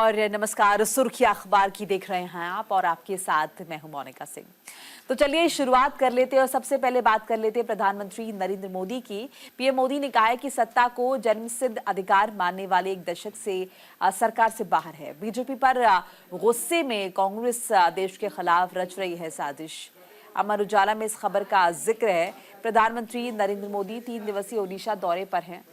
और नमस्कार, सुर्खियां अखबार की देख रहे हैं आप और आपके साथ मैं हूं मोनिका सिंह। तो चलिए शुरुआत कर लेते हैं और सबसे पहले बात कर लेते हैं प्रधानमंत्री नरेंद्र मोदी की। पीएम मोदी ने कहा है कि सत्ता को जन्मसिद्ध अधिकार मानने वाले एक दशक से सरकार से बाहर है। बीजेपी पर गुस्से में कांग्रेस देश के खिलाफ रच रही है साजिश। अमर उजाला में इस खबर का जिक्र है। प्रधानमंत्री नरेंद्र मोदी 3 दिवसीय ओडिशा दौरे पर हैं।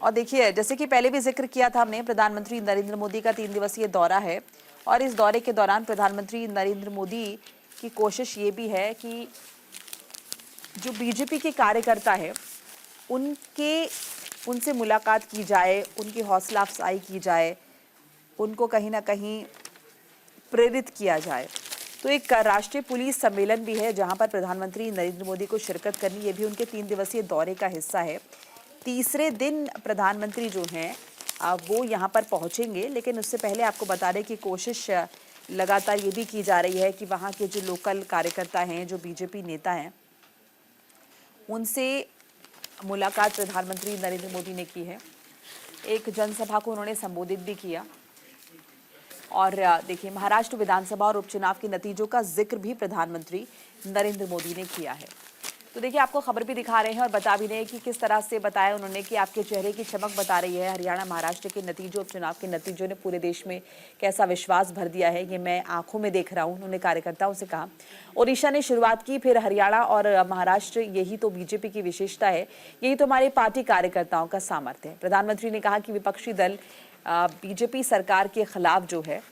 और देखिए, जैसे कि पहले भी जिक्र किया था हमने, प्रधानमंत्री नरेंद्र मोदी का 3 दिवसीय दौरा है और इस दौरे के दौरान प्रधानमंत्री नरेंद्र मोदी की कोशिश ये भी है कि जो बीजेपी के कार्यकर्ता है उनसे मुलाकात की जाए, उनकी हौसला अफजाई की जाए, उनको कहीं ना कहीं प्रेरित किया जाए। तो एक राष्ट्रीय पुलिस सम्मेलन भी है जहां पर प्रधानमंत्री नरेंद्र मोदी को शिरकत करनी, ये भी उनके 3 दिवसीय दौरे का हिस्सा है। तीसरे दिन प्रधानमंत्री जो हैं वो यहाँ पर पहुँचेंगे, लेकिन उससे पहले आपको बता दें कि कोशिश लगातार ये भी की जा रही है कि वहाँ के जो लोकल कार्यकर्ता हैं, जो बीजेपी नेता हैं, उनसे मुलाकात प्रधानमंत्री नरेंद्र मोदी ने की है। एक जनसभा को उन्होंने संबोधित भी किया। और देखिए, महाराष्ट्र विधानसभा और उपचुनाव के नतीजों का जिक्र भी प्रधानमंत्री नरेंद्र मोदी ने किया है। तो देखिए, आपको खबर भी दिखा रहे हैं और बता भी रहे हैं कि किस तरह से बताया उन्होंने कि आपके चेहरे की चमक बता रही है। हरियाणा महाराष्ट्र के नतीजों, उपचुनाव के नतीजों ने पूरे देश में कैसा विश्वास भर दिया है, ये मैं आंखों में देख रहा हूं, उन्होंने कार्यकर्ताओं से कहा। ओडिशा ने शुरुआत की, फिर हरियाणा और महाराष्ट्र। यही तो बीजेपी की विशेषता है, यही तो हमारी पार्टी कार्यकर्ताओं का सामर्थ्य है। प्रधानमंत्री ने कहा कि विपक्षी दल बीजेपी सरकार के खिलाफ जो है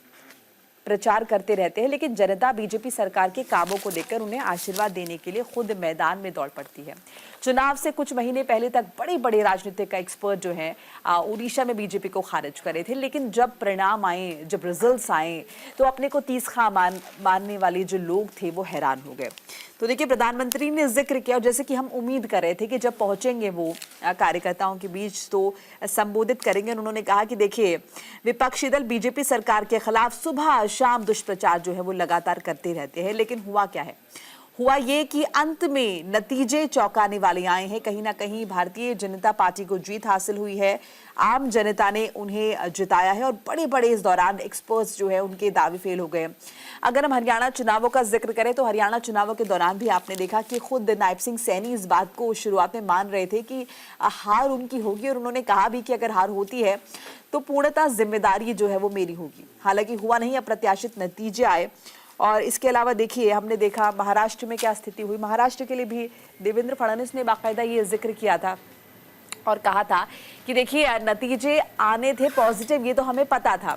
प्रचार करते रहते हैं, लेकिन जनता बीजेपी सरकार के कामों को देखकर उन्हें आशीर्वाद देने के लिए खुद मैदान में दौड़ पड़ती है। चुनाव से कुछ महीने पहले तक बड़े बड़े राजनीतिक एक्सपर्ट जो हैं उड़ीसा में बीजेपी को खारिज कर रहे थे, लेकिन जब परिणाम आए, जब रिजल्ट्स आए, तो अपने को तीसरा मानने वाले जो लोग थे वो हैरान हो गए। तो देखिए, प्रधानमंत्री ने जिक्र किया और जैसे कि हम उम्मीद कर रहे थे कि जब पहुंचेंगे वो कार्यकर्ताओं के बीच तो संबोधित करेंगे। उन्होंने कहा कि देखिए, विपक्षी दल बीजेपी सरकार के खिलाफ सुबह शाम दुष्प्रचार जो है वो लगातार करते रहते हैं, लेकिन हुआ क्या है? हुआ ये कि अंत में नतीजे चौंकाने वाले आए हैं। कहीं ना कहीं भारतीय जनता पार्टी को जीत हासिल हुई है, आम जनता ने उन्हें जिताया है और बड़े बड़े इस दौरान एक्सपर्ट्स जो है उनके दावे फेल हो गए। अगर हम हरियाणा चुनावों का जिक्र करें तो हरियाणा चुनावों के दौरान भी आपने देखा कि खुद नायब सिंह सैनी इस बात को शुरुआत में मान रहे थे कि हार उनकी होगी और उन्होंने कहा भी कि अगर हार होती है तो पूर्णतः जिम्मेदारी जो है वो मेरी होगी। हालांकि हुआ नहीं, अप्रत्याशित नतीजे आए। और इसके अलावा देखिए, हमने देखा महाराष्ट्र में क्या स्थिति हुई। महाराष्ट्र के लिए भी देवेंद्र फडणवीस ने बाकायदा ये जिक्र किया था और कहा था कि देखिए, नतीजे आने थे पॉजिटिव, ये तो हमें पता था,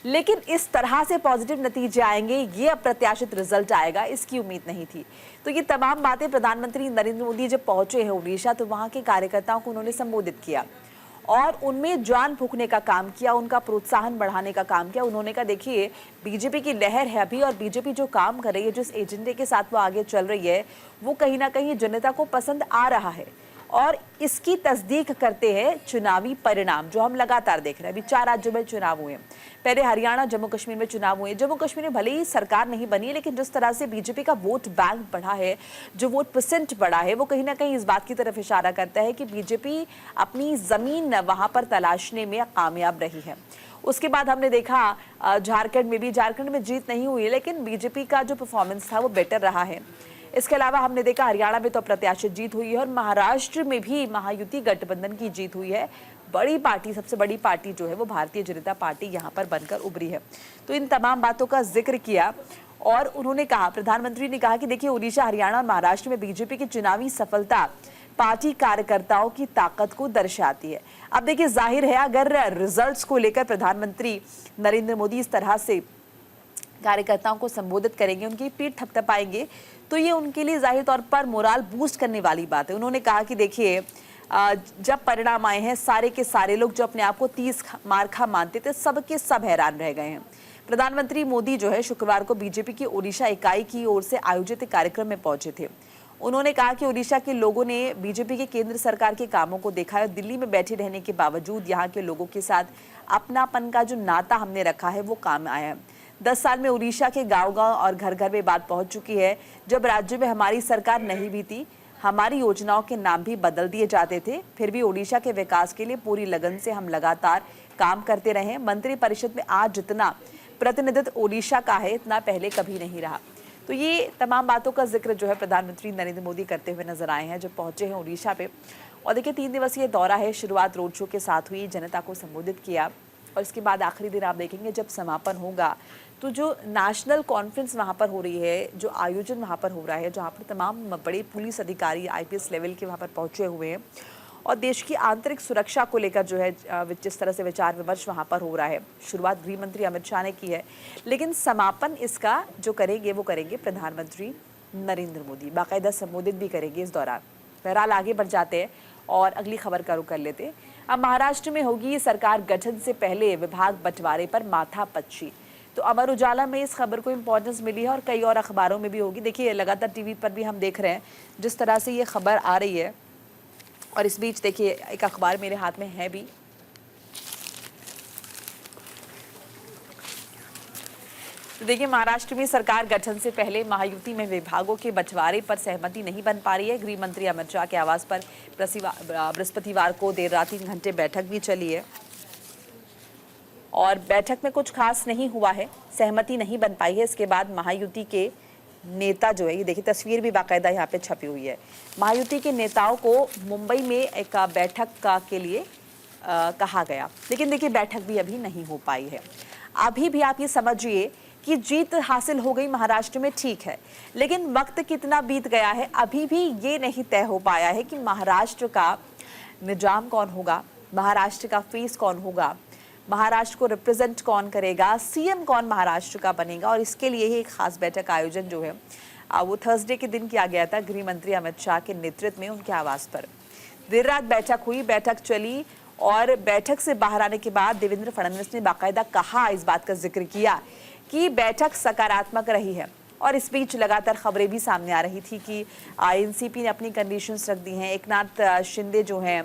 लेकिन इस तरह से पॉजिटिव नतीजे आएंगे, ये अप्रत्याशित रिजल्ट आएगा, इसकी उम्मीद नहीं थी। तो ये तमाम बातें प्रधानमंत्री नरेंद्र मोदी जब पहुंचे हैं उड़ीसा, तो वहां के कार्यकर्ताओं को उन्होंने संबोधित किया और उनमें जान फूंकने का काम किया, उनका प्रोत्साहन बढ़ाने का काम किया। उन्होंने कहा देखिए, बीजेपी की लहर है अभी और बीजेपी जो काम कर रही है, जिस एजेंडे के साथ वो आगे चल रही है, वो कहीं ना कहीं जनता को पसंद आ रहा है। और इसकी तस्दीक करते हैं चुनावी परिणाम जो हम लगातार देख रहे हैं। अभी 4 राज्यों में चुनाव हुए, पहले हरियाणा, जम्मू कश्मीर में चुनाव हुए। जम्मू कश्मीर में भले ही सरकार नहीं बनी, लेकिन जिस तरह से बीजेपी का वोट बैंक बढ़ा है, जो वोट परसेंट बढ़ा है, वो कहीं ना कहीं इस बात की तरफ इशारा करता है कि बीजेपी अपनी जमीन वहां पर तलाशने में कामयाब रही है। उसके बाद हमने देखा झारखंड में जीत नहीं हुई, लेकिन बीजेपी का जो परफॉर्मेंस था वो बेटर रहा है। इसके अलावा हमने देखा हरियाणा में तो अप्रत्याशित जीत हुई है और महाराष्ट्र में भी महायुति गठबंधन की जीत हुई है। बड़ी पार्टी, सबसे बड़ी पार्टी जो है वो भारतीय जनता पार्टी यहाँ पर बनकर उभरी है। तो इन तमाम बातों का जिक्र किया और उन्होंने कहा, प्रधानमंत्री ने कहा कि देखिए, उड़ीसा, हरियाणा और महाराष्ट्र में बीजेपी की चुनावी सफलता पार्टी कार्यकर्ताओं की ताकत को दर्शाती है। अब देखिए, जाहिर है अगर रिजल्ट्स को लेकर प्रधानमंत्री नरेंद्र मोदी इस तरह से कार्यकर्ताओं को संबोधित करेंगे, उनकी पीठ थपथपाएंगे, तो ये उनके लिए जाहिर तौर पर मोराल बूस्ट करने वाली बात है। उन्होंने कहा कि देखिए, जब परिणाम आए हैं, सारे के सारे लोग जो अपने आप को 30 मार्खा मानते थे, सबके सब हैरान रह गए हैं। प्रधानमंत्री मोदी जो है शुक्रवार को बीजेपी की ओडिशा इकाई की ओर से आयोजित एक कार्यक्रम में पहुंचे थे। उन्होंने कहा कि ओडिशा के लोगों ने बीजेपी के केंद्र सरकार के कामों को देखा है। दिल्ली में बैठे रहने के बावजूद यहाँ के लोगों के साथ अपनापन का जो नाता हमने रखा है वो काम आया है। 10 साल में उड़ीसा के गांव-गांव और घर-घर में बात पहुंच चुकी है। जब राज्य में हमारी सरकार नहीं भी थी, हमारी योजनाओं के नाम भी बदल दिए जाते थे, फिर भी ओडिशा के विकास के लिए पूरी लगन से हम लगातार काम करते रहे। मंत्री परिषद में आज जितना प्रतिनिधित्व ओडिशा का है, इतना पहले कभी नहीं रहा। तो ये तमाम बातों का जिक्र जो है प्रधानमंत्री नरेंद्र मोदी करते हुए नजर आए हैं जब पहुंचे हैं ओडिशा पे। और देखिए 3 दिवसीय दौरा है, शुरुआत रोड शो के साथ हुई, जनता को संबोधित किया और इसके बाद आखिरी दिन आप देखेंगे जब समापन होगा तो जो नेशनल कॉन्फ्रेंस वहाँ पर हो रही है, जो आयोजन वहाँ पर हो रहा है, जहाँ पर तमाम बड़े पुलिस अधिकारी IPS लेवल के वहाँ पर पहुँचे हुए हैं और देश की आंतरिक सुरक्षा को लेकर जो है जिस तरह से विचार विमर्श वहाँ पर हो रहा है, शुरुआत गृह मंत्री अमित शाह ने की है, लेकिन समापन इसका जो करेंगे वो करेंगे प्रधानमंत्री नरेंद्र मोदी, बाकायदा संबोधित भी करेंगे इस दौरान। बहरहाल आगे बढ़ जाते हैं और अगली खबर का रुख कर लेते हैं। अब महाराष्ट्र में होगी सरकार गठन से पहले विभाग बंटवारे पर माथापच्ची। तो अमर उजाला में इस खबर को इंपॉर्टेंस मिली है और कई और अखबारों में भी होगी। देखिए लगातार टीवी पर भी हम देख रहे हैं जिस तरह से ये खबर आ रही है और इस बीच देखिए एक अखबार मेरे हाथ में है भी। तो देखिए महाराष्ट्र में सरकार गठन से पहले महायुति में विभागों के बंटवारे पर सहमति नहीं बन पा रही है। गृह मंत्री अमित शाह के आवास पर बृहस्पतिवार को देर रात 3 घंटे बैठक भी चली है और बैठक में कुछ खास नहीं हुआ है, सहमति नहीं बन पाई है। इसके बाद महायुति के नेता जो है, ये देखिए तस्वीर भी बाकायदा यहाँ पे छपी हुई है, महायुति के नेताओं को मुंबई में एक बैठक के लिए कहा गया, लेकिन देखिए बैठक भी अभी नहीं हो पाई है। अभी भी आप ये समझिए कि जीत हासिल हो गई महाराष्ट्र में, ठीक है, लेकिन वक्त कितना बीत गया है, अभी भी ये नहीं तय हो पाया है कि महाराष्ट्र का निजाम कौन होगा, महाराष्ट्र का फेस कौन होगा, महाराष्ट्र को रिप्रेजेंट कौन करेगा, CM कौन महाराष्ट्र का बनेगा। और इसके लिए ही एक खास बैठक आयोजन जो है वो थर्सडे के दिन किया गया था गृह मंत्री अमित शाह के नेतृत्व में उनके आवास पर। देर रात बैठक हुई, बैठक चली और बैठक से बाहर आने के बाद देवेंद्र फडणवीस ने बाकायदा कहा, इस बात का जिक्र किया कि बैठक सकारात्मक रही है। और इस बीच लगातार खबरें भी सामने आ रही थी कि NCP ने अपनी कंडीशंस रख दी हैं। एकनाथ शिंदे जो हैं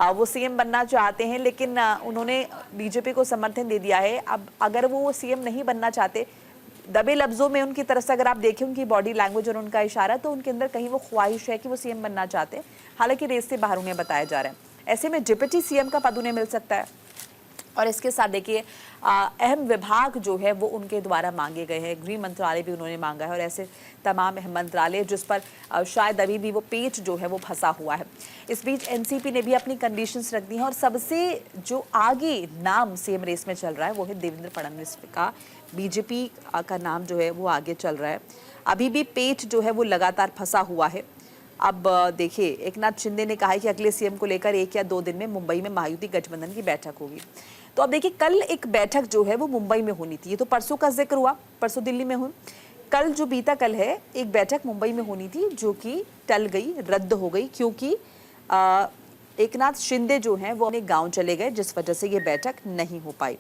वो CM बनना चाहते हैं, लेकिन उन्होंने BJP को समर्थन दे दिया है। अब अगर वो CM नहीं बनना चाहते, दबे लफ्जों में उनकी तरफ से अगर आप देखें उनकी बॉडी लैंग्वेज और उनका इशारा, तो उनके अंदर कहीं वो ख्वाहिश है कि वो CM बनना चाहते हैं, हालांकि रेस से बाहर उन्हें बताया जा रहा है। ऐसे में डिप्टी CM का पद उन्हें मिल सकता है। और इसके साथ देखिए अहम विभाग जो है वो उनके द्वारा मांगे गए हैं, गृह मंत्रालय भी उन्होंने मांगा है और ऐसे तमाम अहम मंत्रालय जिस पर शायद अभी भी वो पेच जो है वो फंसा हुआ है। इस बीच NCP ने भी अपनी कंडीशंस रख दी हैं और सबसे जो आगे नाम CM रेस में चल रहा है वो है देवेंद्र फडणवीस का। BJP का नाम जो है वो आगे चल रहा है, अभी भी पेच जो है वो लगातार फंसा हुआ है। अब देखिए एकनाथ शिंदे ने कहा है कि अगले CM को लेकर 1 या 2 दिन में मुंबई में महायुति गठबंधन की बैठक होगी। तो अब देखिए कल एक बैठक जो है वो मुंबई में होनी थी, ये तो परसों का जिक्र हुआ, परसों दिल्ली में हुई, कल जो बीता कल है एक बैठक मुंबई में होनी थी जो कि टल गई, रद्द हो गई, क्योंकि एकनाथ शिंदे जो हैं वो अपने गांव चले गए, जिस वजह से ये बैठक नहीं हो पाई।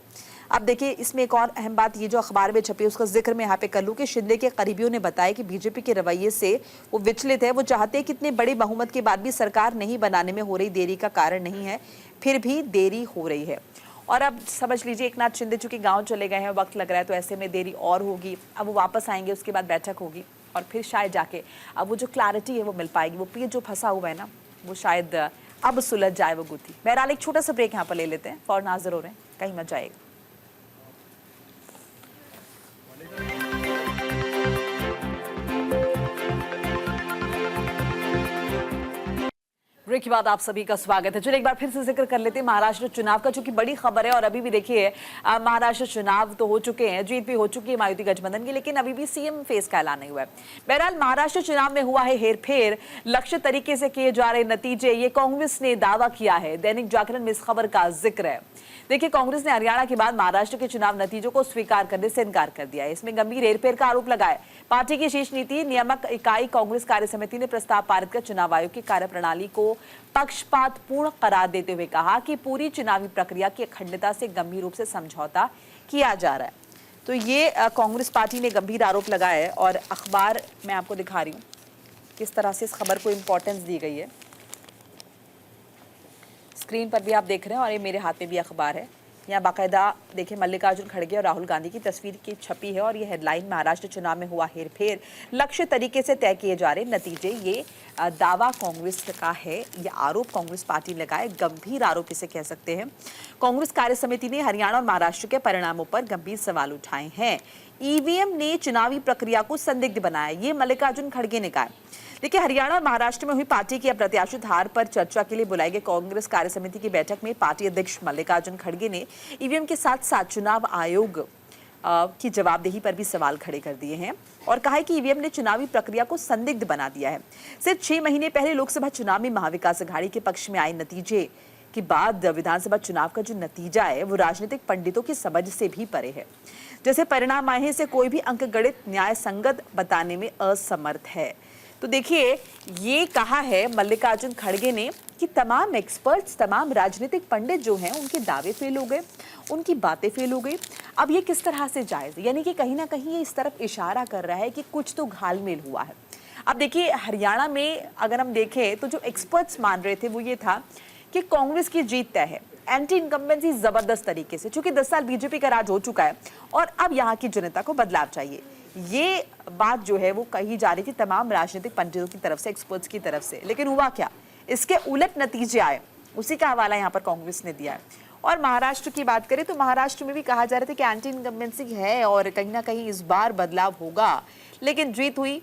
अब देखिए इसमें एक और अहम बात, ये जो अखबार में छपी उसका जिक्र मैं यहाँ पे कर लूँ कि शिंदे के करीबियों ने बताया कि BJP के रवैये से वो विचलित है। वो चाहते हैं कि इतने बड़े बहुमत के बाद भी सरकार नहीं बनाने में हो रही देरी का कारण नहीं है, फिर भी देरी हो रही है। और अब समझ लीजिए एकनाथ शिंदे चूंकि गांव चले गए हैं, वक्त लग रहा है, तो ऐसे में देरी और होगी। अब वो वापस आएंगे, उसके बाद बैठक होगी और फिर शायद जाके अब वो जो क्लैरिटी है वो मिल पाएगी। वो पेच जो फंसा हुआ है ना, वो शायद अब सुलझ जाए वो गुत्थी। बहरहाल एक छोटा सा ब्रेक यहाँ पर ले लेते हैं, फौरन हाजिर हो रहे हैं, कहीं मत जाएगा। ब्रेक के बाद आप सभी का स्वागत है। चलिए एक बार फिर से जिक्र कर लेते हैं महाराष्ट्र चुनाव का, चूंकि बड़ी खबर है और अभी भी देखिए महाराष्ट्र चुनाव तो हो चुके हैं, जीत भी हो चुकी है महायुति गठबंधन की, लेकिन अभी भी CM फेस का ऐलान नहीं हुआ है। बहरहाल महाराष्ट्र चुनाव में हुआ है हेरफेर, लक्ष्य तरीके से किए जा रहे नतीजे, ये कांग्रेस ने दावा किया है। दैनिक जागरण में इस खबर का जिक्र है। देखिए कांग्रेस ने हरियाणा के बाद महाराष्ट्र के चुनाव नतीजों को स्वीकार करने से इनकार कर दिया है। इसमें गंभीर हेरफेर का आरोप लगाया। पार्टी की शीर्ष नीति नियामक इकाई कांग्रेस कार्य समिति ने प्रस्ताव पारित कर चुनाव आयोग की कार्यप्रणाली को पक्षपात पूर्ण करार देते हुए कहा कि पूरी चुनावी प्रक्रिया की अखंडता से गंभीर रूप से समझौता किया जा रहा है। तो ये कांग्रेस पार्टी ने गंभीर आरोप लगाया है और अखबार मैं आपको दिखा रही हूँ किस तरह से इस खबर को इंपॉर्टेंस दी गई है। स्क्रीन पर भी आप देख रहे हैं और ये मेरे हाथ में भी अखबार है। यहाँ बाकायदा देखिए मल्लिकार्जुन खड़गे और राहुल गांधी की तस्वीर की छपी है और ये हेडलाइन महाराष्ट्र चुनाव में हुआ हेरफेर, लक्ष्य तरीके से तय किए जा रहे नतीजे। ये दावा कांग्रेस का है, ये आरोप कांग्रेस पार्टी ने लगाए, गंभीर आरोप इसे कह सकते हैं। कांग्रेस कार्य समिति ने हरियाणा और महाराष्ट्र के परिणामों पर गंभीर सवाल उठाए हैं। ईवीएम ने चुनावी प्रक्रिया को संदिग्ध बनाया, ये मल्लिकार्जुन खड़गे ने कहा। देखिए हरियाणा और महाराष्ट्र में हुई पार्टी की अप्रत्याशित हार पर चर्चा के लिए बुलाई गई कांग्रेस कार्य समिति की बैठक में पार्टी अध्यक्ष मल्लिकार्जुन खड़गे ने ईवीएम के साथ साथ चुनाव आयोग की जवाबदेही पर भी सवाल खड़े कर दिए हैं और कहा है कि ईवीएम ने चुनावी प्रक्रिया को संदिग्ध बना दिया है। सिर्फ 6 महीने पहले लोकसभा चुनाव में महाविकास अघाड़ी के पक्ष में आए नतीजे के बाद विधानसभा चुनाव का जो नतीजा है वो राजनीतिक पंडितों की समझ से भी परे है। जैसे परिणाम आए हैं से कोई भी अंकगणित न्याय संगत बताने में असमर्थ है। तो देखिए ये कहा है मल्लिकार्जुन खड़गे ने कि तमाम एक्सपर्ट्स, तमाम राजनीतिक पंडित जो हैं उनके दावे फेल हो गए, उनकी बातें फेल हो गई। अब ये किस तरह से जायज, यानी कि कहीं ना कहीं ये इस तरफ इशारा कर रहा है कि कुछ तो घालमेल हुआ है। अब देखिए हरियाणा में अगर हम देखें तो जो एक्सपर्ट्स मान रहे थे वो ये था कि कांग्रेस की जीत तय है, एंटी इनकम्बेंसी जबरदस्त तरीके से, चूंकि 10 साल बीजेपी का राज हो चुका है और अब यहाँ की जनता को बदलाव चाहिए। ये बात जो है वो कही जा रही थी तमाम राजनीतिक पंडितों की तरफ से, एक्सपर्ट्स की तरफ से, लेकिन हुआ क्या, इसके उलट नतीजे आए। उसी का हवाला यहाँ पर कांग्रेस ने दिया है। और महाराष्ट्र की बात करें तो महाराष्ट्र में भी कहा जा रहा था कि एंटी इनकम्बेंसी है और कहीं ना कहीं इस बार बदलाव होगा, लेकिन जीत हुई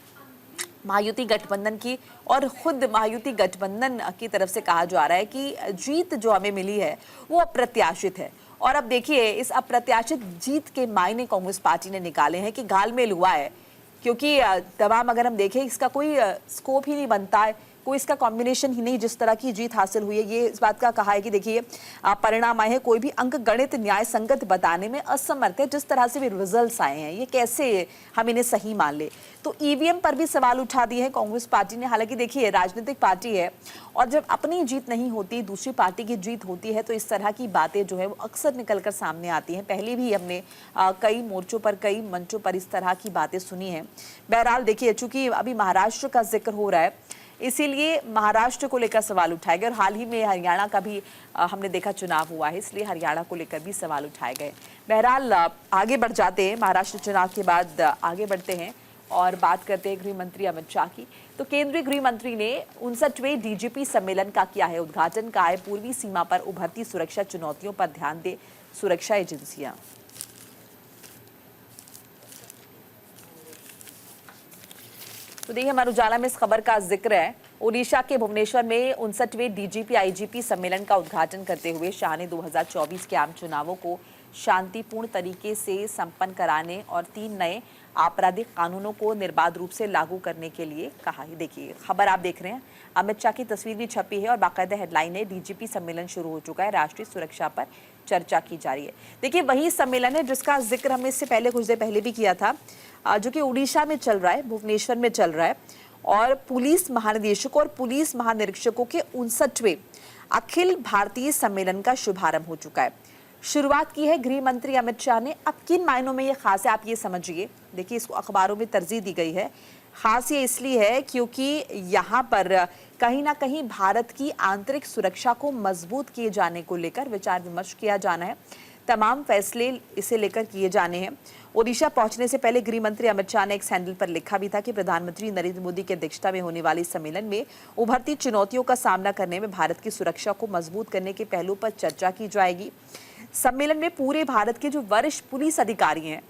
महायुति गठबंधन की और खुद महायुति गठबंधन की तरफ से कहा जा रहा है कि जीत जो हमें मिली है वो अप्रत्याशित है। और अब देखिए इस अप्रत्याशित जीत के मायने कांग्रेस पार्टी ने निकाले हैं कि घालमेल हुआ है, क्योंकि तमाम अगर हम देखें इसका कोई स्कोप ही नहीं बनता है, कोई इसका कॉम्बिनेशन ही नहीं जिस तरह की जीत हासिल हुई है। ये इस बात का कहा है कि देखिए परिणाम आए हैं कोई भी अंक गणित न्याय संगत बताने में असमर्थ है, जिस तरह से भी रिजल्ट्स आए हैं ये कैसे हम इन्हें सही मान ले। तो ईवीएम पर भी सवाल उठा दिए हैं कांग्रेस पार्टी ने। हालांकि देखिए राजनीतिक पार्टी है और जब अपनी जीत नहीं होती दूसरी पार्टी की जीत होती है तो इस तरह की बातें जो है वो अक्सर निकलकर सामने आती हैं। पहले भी हमने कई मोर्चों पर, कई मंचों पर इस तरह की बातें सुनी हैं। बहरहाल देखिए चूंकि अभी महाराष्ट्र का जिक्र हो रहा है इसीलिए महाराष्ट्र को लेकर सवाल उठाए गए और हाल ही में हरियाणा का भी हमने देखा चुनाव हुआ है, इसलिए हरियाणा को लेकर भी सवाल उठाए गए। बहरहाल आगे बढ़ जाते हैं, महाराष्ट्र चुनाव के बाद आगे बढ़ते हैं और बात करते हैं गृह मंत्री अमित शाह की। तो केंद्रीय गृह मंत्री ने 59वें डीजीपी सम्मेलन का किया है उद्घाटन। का है पूर्वी सीमा पर उभरती सुरक्षा चुनौतियों पर ध्यान दे सुरक्षा एजेंसियां। तो देखिए हमारे उजाला में इस खबर का जिक्र है। ओडिशा के भुवनेश्वर में 59वें डीजीपी आईजीपी सम्मेलन का उद्घाटन करते हुए शाह ने 2024 के आम चुनावों को शांतिपूर्ण तरीके से संपन्न कराने और 3 नए आपराधिक कानूनों को निर्बाध रूप से लागू करने के लिए कहा है। देखिए खबर आप देख रहे हैं, अमित शाह की तस्वीर भी छपी है और बाकायदा हेडलाइन है डीजीपी सम्मेलन शुरू हो चुका है, राष्ट्रीय सुरक्षा पर चर्चा की जा रही है। देखिए वही सम्मेलन है जिसका जिक्र हमने इससे पहले कुछ देर पहले भी किया था, जो कि उड़ीसा में चल रहा है, भुवनेश्वर में चल रहा है और पुलिस महानिदेशकों और पुलिस महानिरीक्षकों के 59वें अखिल भारतीय सम्मेलन का शुभारंभ हो चुका है। शुरुआत की है गृह मंत्री अमित शाह ने। अब किन मायनों में ये खास है आप ये समझिए। देखिए इसको अखबारों में तरजीह दी गई है। खास ये इसलिए है क्योंकि यहाँ पर कहीं ना कहीं भारत की आंतरिक सुरक्षा को मजबूत किए जाने को लेकर विचार विमर्श किया जाना है। तमाम फैसले इसे लेकर किए जाने हैं। ओडिशा पहुंचने से पहले गृह मंत्री अमित शाह ने एक हैंडल पर लिखा भी था कि प्रधानमंत्री नरेंद्र मोदी की अध्यक्षता में होने वाले सम्मेलन में उभरती चुनौतियों का सामना करने में भारत की सुरक्षा को मजबूत करने के पहलू पर चर्चा की जाएगी। सम्मेलन में पूरे भारत के जो वरिष्ठ पुलिस अधिकारी हैं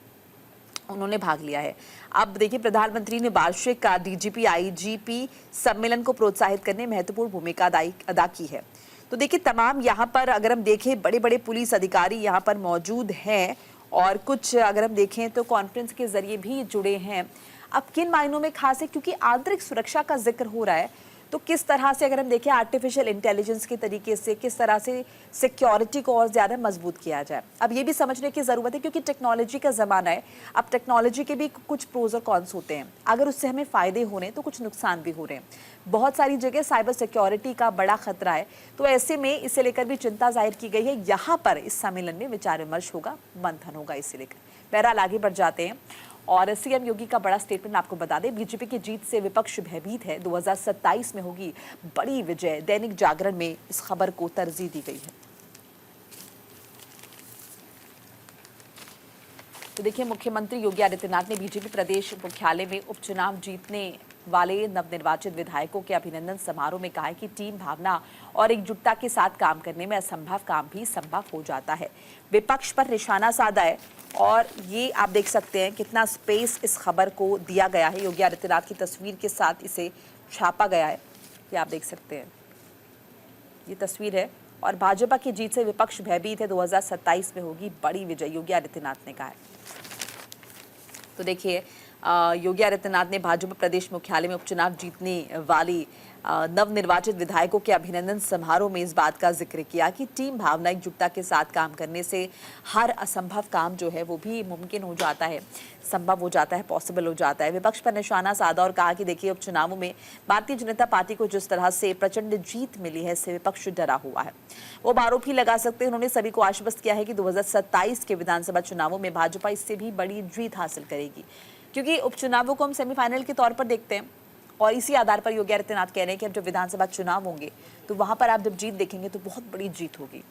उन्होंने भाग लिया है। अब देखिए प्रधानमंत्री ने वार्षिक डीजीपी आईजीपी सम्मेलन को प्रोत्साहित करने में महत्वपूर्ण भूमिका अदा की है। तो देखिए तमाम यहाँ पर अगर हम देखें बड़े बड़े पुलिस अधिकारी यहाँ पर मौजूद हैं और कुछ अगर हम देखें तो कॉन्फ्रेंस के जरिए भी जुड़े हैं। अब किन मायनों में खास है क्योंकि आंतरिक सुरक्षा का जिक्र हो रहा है, तो किस तरह से अगर हम देखें आर्टिफिशियल इंटेलिजेंस के तरीके से किस तरह से सिक्योरिटी को और ज़्यादा मजबूत किया जाए। अब ये भी समझने की ज़रूरत है क्योंकि टेक्नोलॉजी का ज़माना है। अब टेक्नोलॉजी के भी कुछ प्रोज और कॉन्स होते हैं, अगर उससे हमें फ़ायदे हो रहे हैं तो कुछ नुकसान भी हो रहे हैं। बहुत सारी जगह साइबर सिक्योरिटी का बड़ा खतरा है, तो ऐसे में इसे लेकर भी चिंता जाहिर की गई है। यहाँ पर इस सम्मेलन में विचार विमर्श होगा, मंथन होगा इसे लेकर। बहरहाल आगे बढ़ जाते हैं और सीएम योगी का बड़ा स्टेटमेंट आपको बता दें। बीजेपी की जीत से विपक्ष भयभीत है, 2027 में होगी बड़ी विजय। दैनिक जागरण में इस खबर को तरजीह दी गई है। तो देखिए, मुख्यमंत्री योगी आदित्यनाथ ने बीजेपी प्रदेश मुख्यालय में उपचुनाव जीतने वाले नवनिर्वाचित विधायकों के अभिनंदन समारोह में कहा है कि टीम भावना और एकजुटता के साथ काम करने में असंभव काम भी संभव हो जाता है। विपक्ष पर निशाना साधा है और ये आप देख सकते हैं कितना स्पेस इस खबर को दिया गया है। योगी आदित्यनाथ की तस्वीर के साथ इसे छापा गया है, ये आप देख सकते हैं, ये तस्वीर है। और भाजपा की जीत से विपक्ष भयभीत है, 2027 में होगी बड़ी विजय, योगी आदित्यनाथ ने कहा है। तो देखिए, योगी आदित्यनाथ ने भाजपा प्रदेश मुख्यालय में उपचुनाव जीतने वाली नवनिर्वाचित विधायकों के अभिनंदन समारोह में इस बात का जिक्र किया कि टीम भावना एकजुटता के साथ काम करने से हर असंभव काम जो है वो भी मुमकिन हो जाता है, संभव हो जाता है, पॉसिबल हो जाता है। विपक्ष पर निशाना साधा और कहा कि देखिए, उपचुनावों में भारतीय जनता पार्टी को जिस तरह से प्रचंड जीत मिली है, इससे विपक्ष डरा हुआ है, वो आरोप ही लगा सकते हैं। उन्होंने सभी को आश्वस्त किया है कि 2027 के विधानसभा चुनावों में भाजपा इससे भी बड़ी जीत हासिल करेगी, क्योंकि उपचुनावों को हम सेमीफाइनल के तौर पर देखते हैं और इसी आधार पर योगी आदित्यनाथ कह रहे हैं कि अब जब विधानसभा चुनाव होंगे तो वहां पर आप जब जीत देखेंगे तो बहुत बड़ी जीत होगी।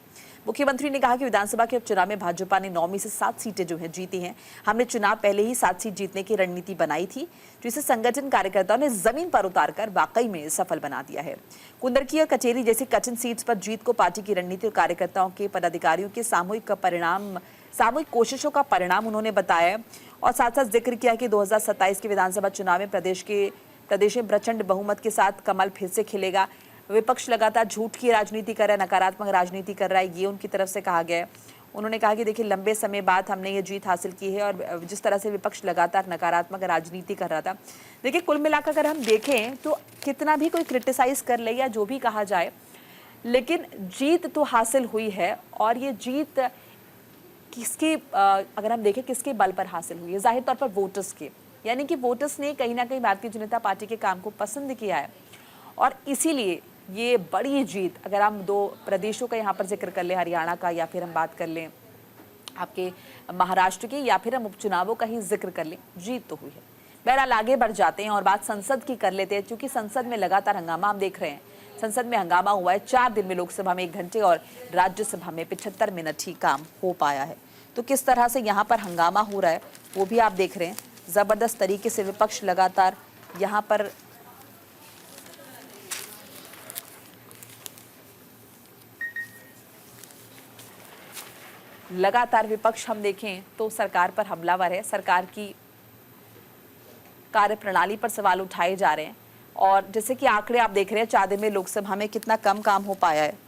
मुख्यमंत्री ने कहा कि विधानसभा के उपचुनाव में भाजपा ने 9 में से 7 सीटें जो हैं जीती हैं। हमने चुनाव पहले ही 7 सीट जीतने की रणनीति बनाई थी, जिसे संगठन कार्यकर्ताओं ने जमीन पर उतारकर वाकई में सफल बना दिया है। कुंदरकी और कचेरी जैसी कठिन सीट्स पर जीत को पार्टी की रणनीति और कार्यकर्ताओं के पदाधिकारियों के सामूहिक कोशिशों का परिणाम उन्होंने बताया और साथ साथ जिक्र किया कि 2027 के विधानसभा चुनाव में प्रदेश में प्रचंड बहुमत के साथ कमल फिर से खिलेगा। विपक्ष लगातार झूठ की राजनीति कर रहा है, नकारात्मक राजनीति कर रहा है, ये उनकी तरफ से कहा गया है। उन्होंने कहा कि देखिए, लंबे समय बाद हमने ये जीत हासिल की है और जिस तरह से विपक्ष लगातार नकारात्मक राजनीति कर रहा था, देखिए कुल मिलाकर अगर हम देखें तो कितना भी कोई क्रिटिसाइज कर ले या जो भी कहा जाए, लेकिन जीत तो हासिल हुई है। और ये जीत किसके अगर हम देखें किसके बल पर हासिल हुई है, जाहिर तौर पर वोटर्स के, यानी कि वोटर्स ने कहीं ना कहीं भारतीय जनता पार्टी के काम को पसंद किया है और इसीलिए ये बड़ी जीत। अगर हम 2 प्रदेशों का यहाँ पर जिक्र कर लें, हरियाणा का या फिर हम बात कर लें आपके महाराष्ट्र की, या फिर हम उपचुनावों का ही जिक्र कर लें, जीत तो हुई है। बहरहाल आगे बढ़ जाते हैं और बात संसद की कर लेते हैं, क्योंकि संसद में लगातार हंगामा हम देख रहे हैं। संसद में हंगामा हुआ है 4 दिन में, लोकसभा में 1 घंटे और राज्यसभा में 75 मिनट ही काम हो पाया है। तो किस तरह से यहाँ पर हंगामा हो रहा है वो भी आप देख रहे हैं। जबरदस्त तरीके से विपक्ष लगातार यहाँ पर विपक्ष हम देखें तो सरकार पर हमलावर है, सरकार की कार्यप्रणाली पर सवाल उठाए जा रहे हैं। और जैसे कि आंकड़े आप देख रहे हैं, 4 दिन में लोकसभा में कितना कम काम हो पाया है।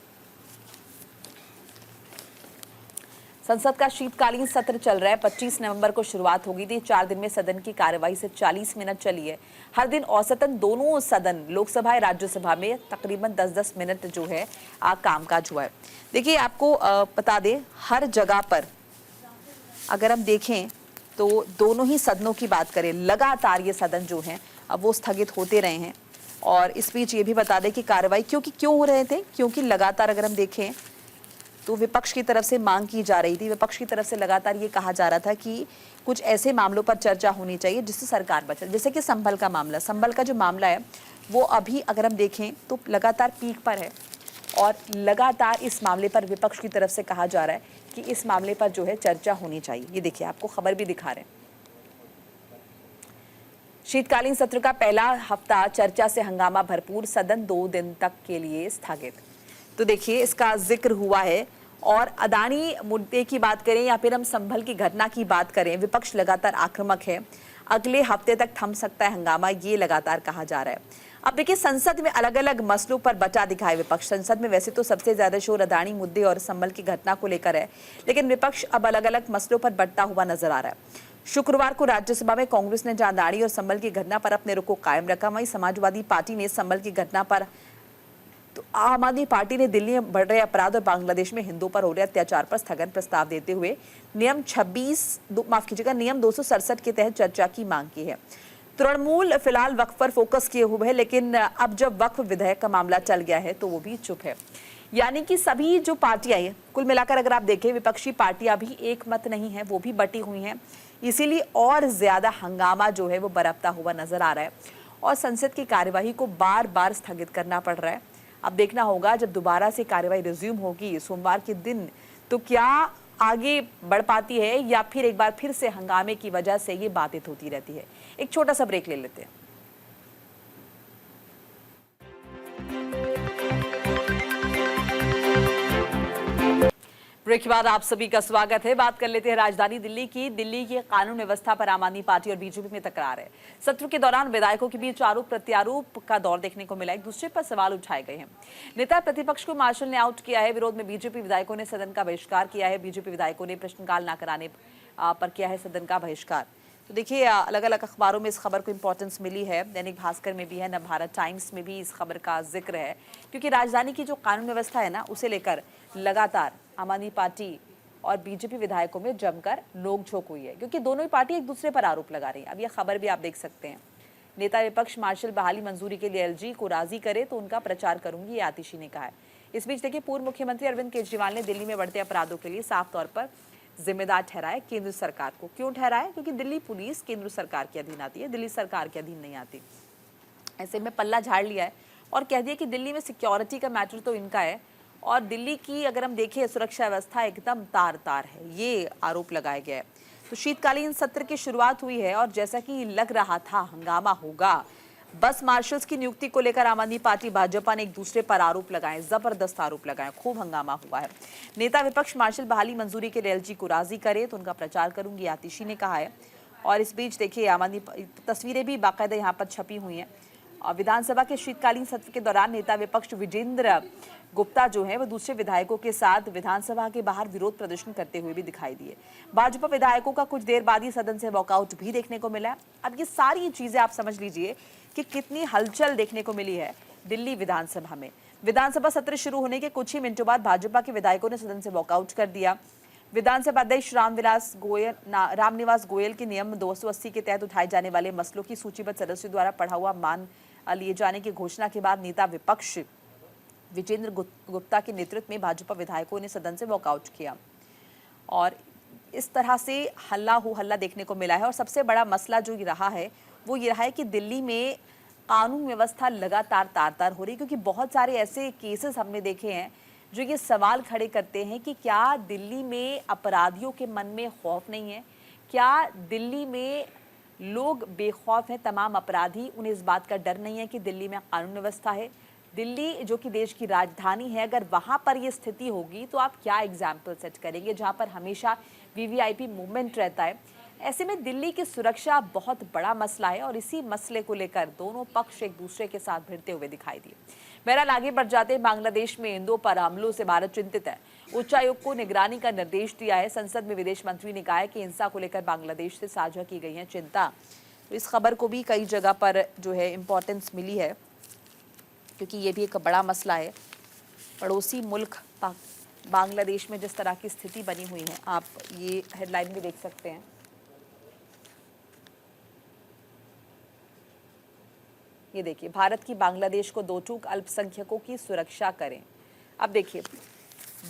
संसद का शीतकालीन सत्र चल रहा है, 25 नवंबर को शुरुआत होगी थी। 4 दिन में सदन की कार्यवाही से 40 मिनट चली है। हर दिन औसतन दोनों सदन, लोकसभा और राज्यसभा में तकरीबन 10-10 मिनट जो है कामकाज हुआ है। देखिए, आपको बता दें, हर जगह पर अगर हम देखें तो दोनों ही सदनों की बात करें, लगातार ये सदन जो हैं अब वो स्थगित होते रहे हैं। और इस बीच ये भी बता दें कि कार्रवाई क्यों हो रहे थे, क्योंकि लगातार अगर हम देखें तो विपक्ष की तरफ से मांग की जा रही थी, विपक्ष की तरफ से लगातार ये कहा जा रहा था कि कुछ ऐसे मामलों पर चर्चा होनी चाहिए जिससे सरकार बचे, जैसे कि संभल का मामला। संभल का जो मामला है वो अभी अगर हम देखें तो लगातार पीक पर है और लगातार इस मामले पर विपक्ष की तरफ से कहा जा रहा है कि इस मामले पर जो है चर्चा होनी चाहिए। ये देखिए, आपको खबर भी दिखा रहे हैं। शीतकालीन सत्र का पहला हफ्ता चर्चा से हंगामा भरपूर, सदन 2 दिन तक के लिए स्थगित। तो देखिए, इसका जिक्र हुआ है। और अदानी मुद्दे की बात करें या फिर हम संभल की घटना की बात करें, विपक्ष लगातार आक्रामक है, अगले हफ्ते तक थम सकता है हंगामा, ये लगातार कहा जा रहा है। अब देखिए, संसद में अलग अलग मसलों पर बचा दिखाए विपक्ष। संसद में वैसे तो सबसे ज्यादा शोर अदानी मुद्दे और संभल की घटना को लेकर है, लेकिन विपक्ष अब अलग अलग मसलों पर बढ़ता हुआ नजर आ रहा है। शुक्रवार को राज्यसभा में कांग्रेस ने जहां अदानी और संभल की घटना पर अपने रुख को कायम रखा, वहीं समाजवादी पार्टी ने संभल की घटना पर, तो आम आदमी पार्टी ने दिल्ली में बढ़ रहे अपराध और बांग्लादेश में हिंदुओं पर हो रहे अत्याचार पर स्थगन प्रस्ताव देते हुए नियम 267 के तहत चर्चा की मांग की है। तृणमूल फिलहाल वक्फ पर फोकस किए हुए है, लेकिन अब जब वक्फ विधेयक का मामला चल गया है तो वो भी चुप है। यानी कि सभी जो पार्टियां हैं, कुल मिलाकर अगर आप देखें, विपक्षी पार्टियां भी एक मत नहीं है, वो भी बटी हुई हैं। इसीलिए और ज्यादा हंगामा जो है वो बरपता हुआ नजर आ रहा है और संसद की कार्यवाही को बार बार स्थगित करना पड़ रहा है। अब देखना होगा जब दोबारा से कार्यवाही रिज्यूम होगी सोमवार के दिन, तो क्या आगे बढ़ पाती है या फिर एक बार फिर से हंगामे की वजह से ये बाधित होती रहती है। एक छोटा सा ब्रेक ले लेते हैं। ब्रेक के बाद आप सभी का स्वागत है। बात कर लेते हैं राजधानी दिल्ली की। दिल्ली की कानून व्यवस्था पर आम आदमी पार्टी और बीजेपी में तकरार है। सत्र के दौरान विधायकों के बीच आरोप प्रत्यारोप का दौर देखने को मिला। एक दूसरे पर सवाल उठाए गए हैं। नेता प्रतिपक्ष को मार्शल ने आउट किया है। विरोध में बीजेपी विधायकों ने सदन का बहिष्कार किया है। बीजेपी विधायकों ने प्रश्नकाल न कराने पर किया है सदन का बहिष्कार। तो देखिए, अलग अलग अखबारों में इस खबर को इंपॉर्टेंस मिली है। दैनिक भास्कर में भी है, नवभारत टाइम्स में भी इस खबर का जिक्र है, क्योंकि राजधानी की जो कानून व्यवस्था है ना, उसे लेकर लगातार आम आदमी पार्टी और बीजेपी विधायकों में जमकर नोकझोंक हुई है, क्योंकि दोनों ही पार्टी एक दूसरे पर आरोप लगा रही है। अब यह खबर भी आप देख सकते हैं। नेता विपक्ष मार्शल बहाली मंजूरी के लिए एलजी को राजी करे तो उनका प्रचार करूंगी, ये आतिशी ने कहा है। इस बीच देखिए, पूर्व मुख्यमंत्री अरविंद केजरीवाल ने दिल्ली में बढ़ते अपराधों के लिए साफ तौर पर जिम्मेदार ठहराया केंद्र सरकार को। क्यों ठहराया? क्योंकि दिल्ली पुलिस केंद्र सरकार के अधीन आती है, दिल्ली सरकार के अधीन नहीं आती। ऐसे में पल्ला झाड़ लिया है और कह दिया कि दिल्ली में सिक्योरिटी का मैटर तो इनका है और दिल्ली की अगर हम देखें सुरक्षा व्यवस्था एकदम तार तार है, ये आरोप लगाया गया है। तो शीतकालीन सत्र की शुरुआत हुई है और जैसा कि लग रहा था हंगामा होगा। बस मार्शल्स की नियुक्ति को लेकर आम आदमी पार्टी भाजपा ने एक दूसरे पर आरोप लगाए, जबरदस्त आरोप लगाए, खूब हंगामा हुआ है। नेता विपक्ष मार्शल बहाली मंजूरी के लिए एलजी को राजी करे तो उनका प्रचार करूंगी, आतिशी ने कहा है। और इस बीच देखिए, आम आदमी तस्वीरें भी बाकायदा यहाँ पर छपी हुई हैं। और विधानसभा के शीतकालीन सत्र के दौरान नेता विपक्ष विजेंद्र गुप्ता जो है वो दूसरे विधायकों के साथ विधानसभा के बाहर विरोध प्रदर्शन करते हुए भी दिखाई दिए। भाजपा विधायकों का कुछ देर बाद ही सदन से वॉकआउट भी देखने को मिला। अब ये सारी चीजें आप समझ लीजिए कि कितनी हलचल देखने को मिली है दिल्ली विधानसभा में। विधानसभा सत्र शुरू होने के कुछ ही मिनटों बाद भाजपा के विधायकों ने सदन से वॉकआउट कर दिया। विधानसभा अध्यक्ष रामनिवास गोयल के नियम 280 के तहत उठाए जाने वाले मसलों की सूचीबद्ध सदस्यों द्वारा पढ़ा हुआ मान लिए जाने की घोषणा के बाद नेता विपक्ष विजेंद्र गुप्ता के नेतृत्व में भाजपा विधायकों ने सदन से वॉकआउट किया और इस तरह से हल्ला हो हल्ला देखने को मिला है। और सबसे बड़ा मसला जो ये रहा है वो ये रहा है कि दिल्ली में कानून व्यवस्था लगातार तार-तार हो रही है, क्योंकि बहुत सारे ऐसे केसेस हमने देखे हैं जो ये सवाल खड़े करते हैं कि क्या दिल्ली में अपराधियों के मन में खौफ नहीं है? क्या दिल्ली में लोग बेखौफ हैं? तमाम अपराधी, उन्हें इस बात का डर नहीं है कि दिल्ली में कानून व्यवस्था है? दिल्ली जो कि देश की राजधानी है, अगर वहां पर ये स्थिति होगी तो आप क्या एग्जाम्पल सेट करेंगे, जहां पर हमेशा वीवीआईपी मूवमेंट रहता है। ऐसे में दिल्ली की सुरक्षा बहुत बड़ा मसला है और इसी मसले को लेकर दोनों पक्ष एक दूसरे के साथ भिड़ते हुए दिखाई दिए। बहरहाल आगे बढ़ जाते हैं। बांग्लादेश में हिंदुओं पर हमलों से भारत चिंतित है। उच्चायोग को निगरानी का निर्देश दिया है। संसद में विदेश मंत्री ने कहा है कि हिंसा को लेकर बांग्लादेश से साझा की गई है चिंता। तो इस खबर को भी कई जगह पर जो है इम्पोर्टेंस मिली है, क्योंकि ये भी एक बड़ा मसला है। पड़ोसी मुल्क बांग्लादेश में जिस तरह की स्थिति बनी हुई है, आप ये हेडलाइन भी देख सकते हैं। ये देखिए, भारत की बांग्लादेश को दो टूक, अल्पसंख्यकों की सुरक्षा करें। अब देखिए,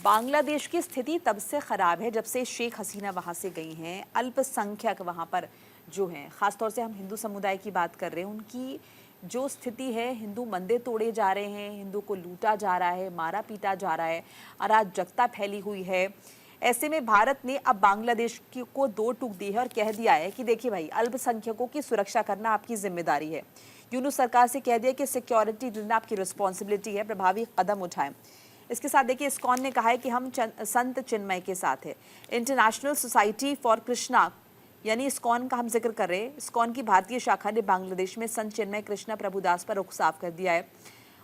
बांग्लादेश की स्थिति तब से खराब है जब से शेख हसीना वहां से गई हैं। अल्पसंख्यक वहां पर जो हैं, खासतौर से हम हिंदू समुदाय की बात कर रहे हैं, उनकी जो स्थिति है, हिंदू मंदिर तोड़े जा रहे हैं, हिंदू को लूटा जा रहा है, मारा पीटा जा रहा है, अराजकता फैली हुई है। ऐसे में भारत ने अब बांग्लादेश को दो टूक दी है और कह दिया है कि देखिए भाई, अल्पसंख्यकों की सुरक्षा करना आपकी जिम्मेदारी है। यूनुस सरकार से कह दिया कि सिक्योरिटी देना आपकी रिस्पॉन्सिबिलिटी है, प्रभावी कदम उठाएं। इसके साथ देखिए, इस्कॉन ने कहा है कि हम संत चिन्मय के साथ है। इंटरनेशनल सोसाइटी फॉर कृष्णा, यानी इस्कॉन का हम जिक्र कर रहे हैं, इस्कॉन की भारतीय शाखा ने बांग्लादेश में संत चिन्मय कृष्णा प्रभुदास पर रुख साफ कर दिया है।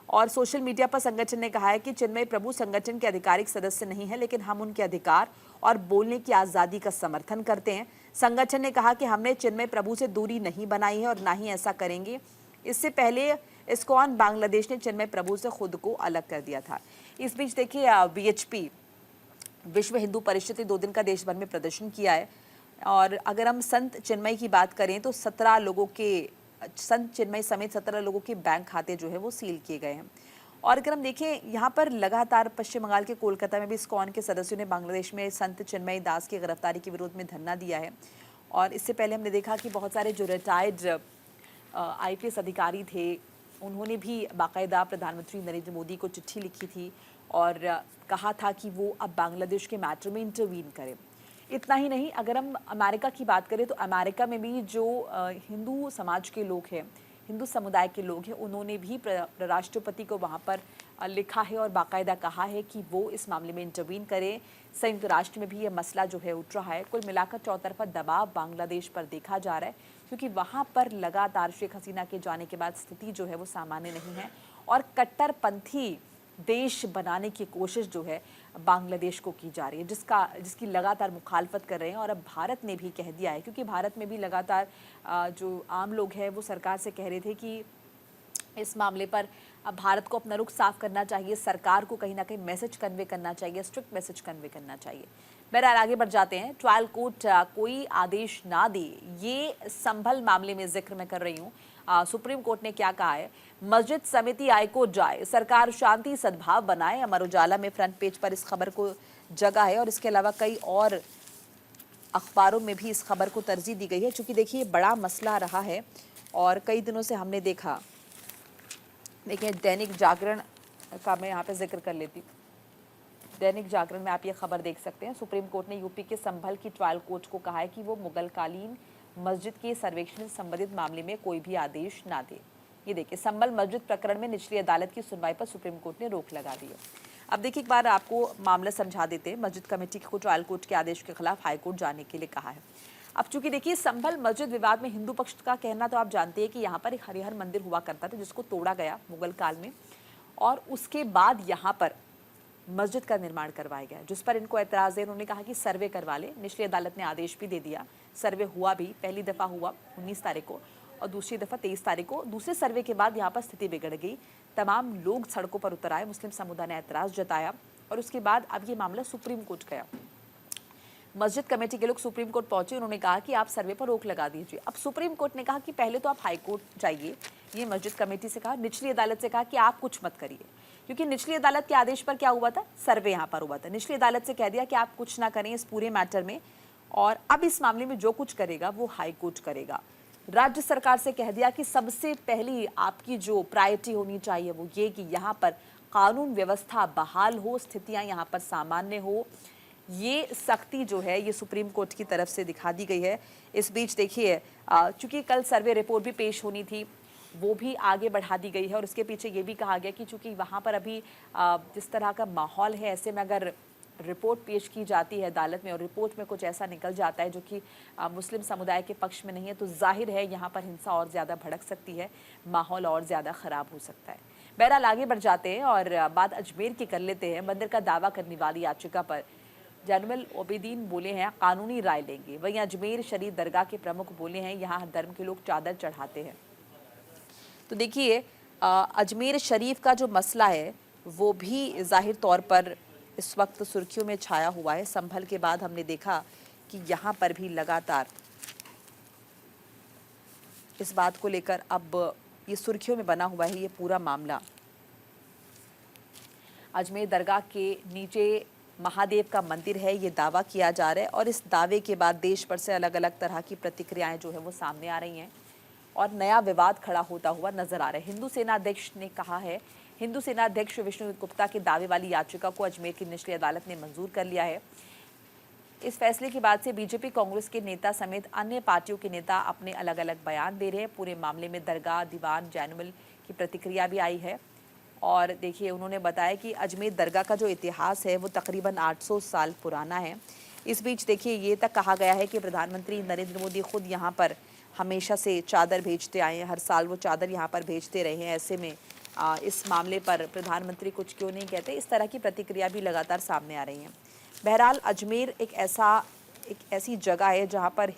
और सोशल मीडिया पर संगठन ने कहा है कि चिन्मय प्रभु संगठन के आधिकारिक सदस्य नहीं है, लेकिन हम उनके अधिकार और बोलने की आज़ादी का समर्थन करते हैं। संगठन ने कहा कि हमने चिन्मय प्रभु से दूरी नहीं बनाई है और ना ही ऐसा करेंगे। इससे पहले इस्कॉन बांग्लादेश ने चिन्मय प्रभु से खुद को अलग कर दिया था। इस बीच देखिए, वीएचपी विश्व हिंदू परिषद ने 2 दिन का देश भर में प्रदर्शन किया है। और अगर हम संत चिन्मय की बात करें तो 17 लोगों के, संत चिन्मय समेत 17 लोगों के बैंक खाते जो है वो सील किए गए हैं। और अगर हम देखें, यहाँ पर लगातार पश्चिम बंगाल के कोलकाता में भी इस्कॉन के सदस्यों ने बांग्लादेश में संत चिन्मय दास की गिरफ्तारी के विरोध में धरना दिया है। और इससे पहले हमने देखा कि बहुत सारे जो रिटायर्ड आईपीएस अधिकारी थे, उन्होंने भी बाकायदा प्रधानमंत्री नरेंद्र मोदी को चिट्ठी लिखी थी और कहा था कि वो अब बांग्लादेश के मैटर में इंटरवीन करें। इतना ही नहीं, अगर हम अमेरिका की बात करें तो अमेरिका में भी जो हिंदू समाज के लोग हैं, हिंदू समुदाय के लोग हैं, उन्होंने भी राष्ट्रपति को वहाँ पर लिखा है और बाकायदा कहा है कि वो इस मामले में इंटरवीन करें। संयुक्त राष्ट्र में भी ये मसला जो है उठ रहा है। कुल मिलाकर चौतरफा दबाव बांग्लादेश पर देखा जा रहा है, क्योंकि वहाँ पर लगातार शेख हसीना के जाने के बाद स्थिति जो है वो सामान्य नहीं है और कट्टरपंथी देश बनाने की कोशिश जो है बांग्लादेश को की जा रही है, जिसकी लगातार मुखालफत कर रहे हैं। और अब भारत ने भी कह दिया है, क्योंकि भारत में भी लगातार जो आम लोग हैं वो सरकार से कह रहे थे कि इस मामले पर अब भारत को अपना रुख साफ करना चाहिए, सरकार को कहीं ना कहीं मैसेज कन्वे करना चाहिए, स्ट्रिक्ट मैसेज कन्वे करना चाहिए। बहरहाल आगे बढ़ जाते हैं। ट्रायल कोर्ट कोई आदेश ना दे, ये संभल मामले में जिक्र मैं कर रही हूँ। सुप्रीम कोर्ट ने क्या कहा है, मस्जिद समिति हाईकोर्ट जाए, सरकार शांति सद्भाव बनाए। अमर उजाला में फ्रंट पेज पर इस खबर को जगह है और इसके अलावा कई और अखबारों में भी इस खबर को तरजीह दी गई है, क्योंकि देखिए बड़ा मसला रहा है और कई दिनों से हमने देखा। देखिए दैनिक जागरण का मैं यहाँ पे जिक्र कर लेती हूँ। दैनिक जागरण में आप ये खबर देख सकते हैं। सुप्रीम कोर्ट ने यूपी के संभल की ट्रायल कोर्ट को कहा है कि वो मुगलकालीन मस्जिद के सर्वेक्षण से संबंधित मामले में कोई भी आदेश ना दे। ये देखिए, संभल मस्जिद प्रकरण में निचली अदालत की सुनवाई पर सुप्रीम कोर्ट ने रोक लगा दी है। अब देखिए एक बार आपको मामला समझा देते हैं। मस्जिद कमेटी को ट्रायल कोर्ट के आदेश के खिलाफ हाईकोर्ट जाने के लिए कहा है। अब चूंकि देखिए संभल मस्जिद विवाद में हिंदू पक्ष का कहना तो आप जानते हैं कि यहाँ पर एक हरिहर मंदिर हुआ करता था, जिसको तोड़ा गया मुगल काल में, और उसके बाद यहाँ पर मस्जिद का निर्माण करवाया गया, जिस पर इनको एतराज़ है। उन्होंने कहा कि सर्वे करवा ले। निचली अदालत ने आदेश भी दे दिया। सर्वे हुआ भी, पहली दफ़ा हुआ 19 तारीख को और दूसरी दफ़ा 23 तारीख को। दूसरे सर्वे के बाद यहाँ पर स्थिति बिगड़ गई। तमाम लोग सड़कों पर उतर आए, मुस्लिम समुदाय ने एतराज़ जताया और उसके बाद अब ये मामला सुप्रीम कोर्ट गया। मस्जिद कमेटी के लोग सुप्रीम कोर्ट पहुंचे। उन्होंने कहा कि आप सर्वे पर रोक लगा दीजिए। अब सुप्रीम कोर्ट ने कहा कि पहले तो आप हाई कोर्ट जाइए। ये मस्जिद कमेटी से कहा। निचली अदालत से कहा कि आप कुछ मत करिए, क्योंकि निचली अदालत के आदेश पर क्या हुआ था, सर्वे यहाँ पर हुआ था। निचली अदालत से कह दिया कि आप कुछ ना करें इस पूरे मैटर में, और अब इस मामले में जो कुछ करेगा वो हाई कोर्ट करेगा। राज्य सरकार से कह दिया कि सबसे पहली आपकी जो प्रायोरिटी होनी चाहिए वो ये कि यहाँ पर कानून व्यवस्था बहाल हो, स्थितियाँ यहाँ पर सामान्य हो। ये सख्ती जो है ये सुप्रीम कोर्ट की तरफ से दिखा दी गई है। इस बीच देखिए चूंकि कल सर्वे रिपोर्ट भी पेश होनी थी, वो भी आगे बढ़ा दी गई है और उसके पीछे ये भी कहा गया कि चूंकि वहाँ पर अभी जिस तरह का माहौल है, ऐसे में अगर रिपोर्ट पेश की जाती है अदालत में और रिपोर्ट में कुछ ऐसा निकल जाता है जो कि मुस्लिम समुदाय के पक्ष में नहीं है, तो जाहिर है यहाँ पर हिंसा और ज़्यादा भड़क सकती है, माहौल और ज़्यादा ख़राब हो सकता है। बहरहाल आगे बढ़ जाते हैं और बात अजमेर की कर लेते हैं। मंदिर का दावा करने वाली याचिका पर जैनुल ओबेदीन बोले हैं कानूनी राय लेंगे। वहीं अजमेर शरीफ दरगाह के प्रमुख बोले हैं यहाँ हर धर्म के लोग चादर चढ़ाते हैं। तो देखिए अजमेर शरीफ का जो मसला है वो भी जाहिर तौर पर इस वक्त सुर्खियों में छाया हुआ है। संभल के बाद हमने देखा कि यहाँ पर भी लगातार इस बात को लेकर अब ये सुर्खियों में बना हुआ है ये पूरा मामला। अजमेर दरगाह के नीचे महादेव का मंदिर है, ये दावा किया जा रहा है और इस दावे के बाद देश भर से अलग अलग तरह की प्रतिक्रियाएं जो है वो सामने आ रही हैं और नया विवाद खड़ा होता हुआ नजर आ रहा है। हिंदू सेना अध्यक्ष ने कहा है, हिंदू सेना अध्यक्ष विष्णु गुप्ता के दावे वाली याचिका को अजमेर की निचली अदालत ने मंजूर कर लिया है। इस फैसले के बाद से बीजेपी, कांग्रेस के नेता समेत अन्य पार्टियों के नेता अपने अलग अलग बयान दे रहे हैं। पूरे मामले में दरगाह दीवान जैनुल की प्रतिक्रिया भी आई है और देखिए उन्होंने बताया कि अजमेर दरगाह का जो इतिहास है वो तकरीबन 800 साल पुराना है। इस बीच देखिए ये तक कहा गया है कि प्रधानमंत्री नरेंद्र मोदी खुद यहाँ पर हमेशा से चादर भेजते आए हैं, हर साल वो चादर यहाँ पर भेजते रहे हैं। ऐसे में इस मामले पर प्रधानमंत्री कुछ क्यों नहीं कहते, इस तरह की प्रतिक्रिया भी लगातार सामने आ रही हैं। बहरहाल अजमेर एक ऐसी जगह है जहाँ पर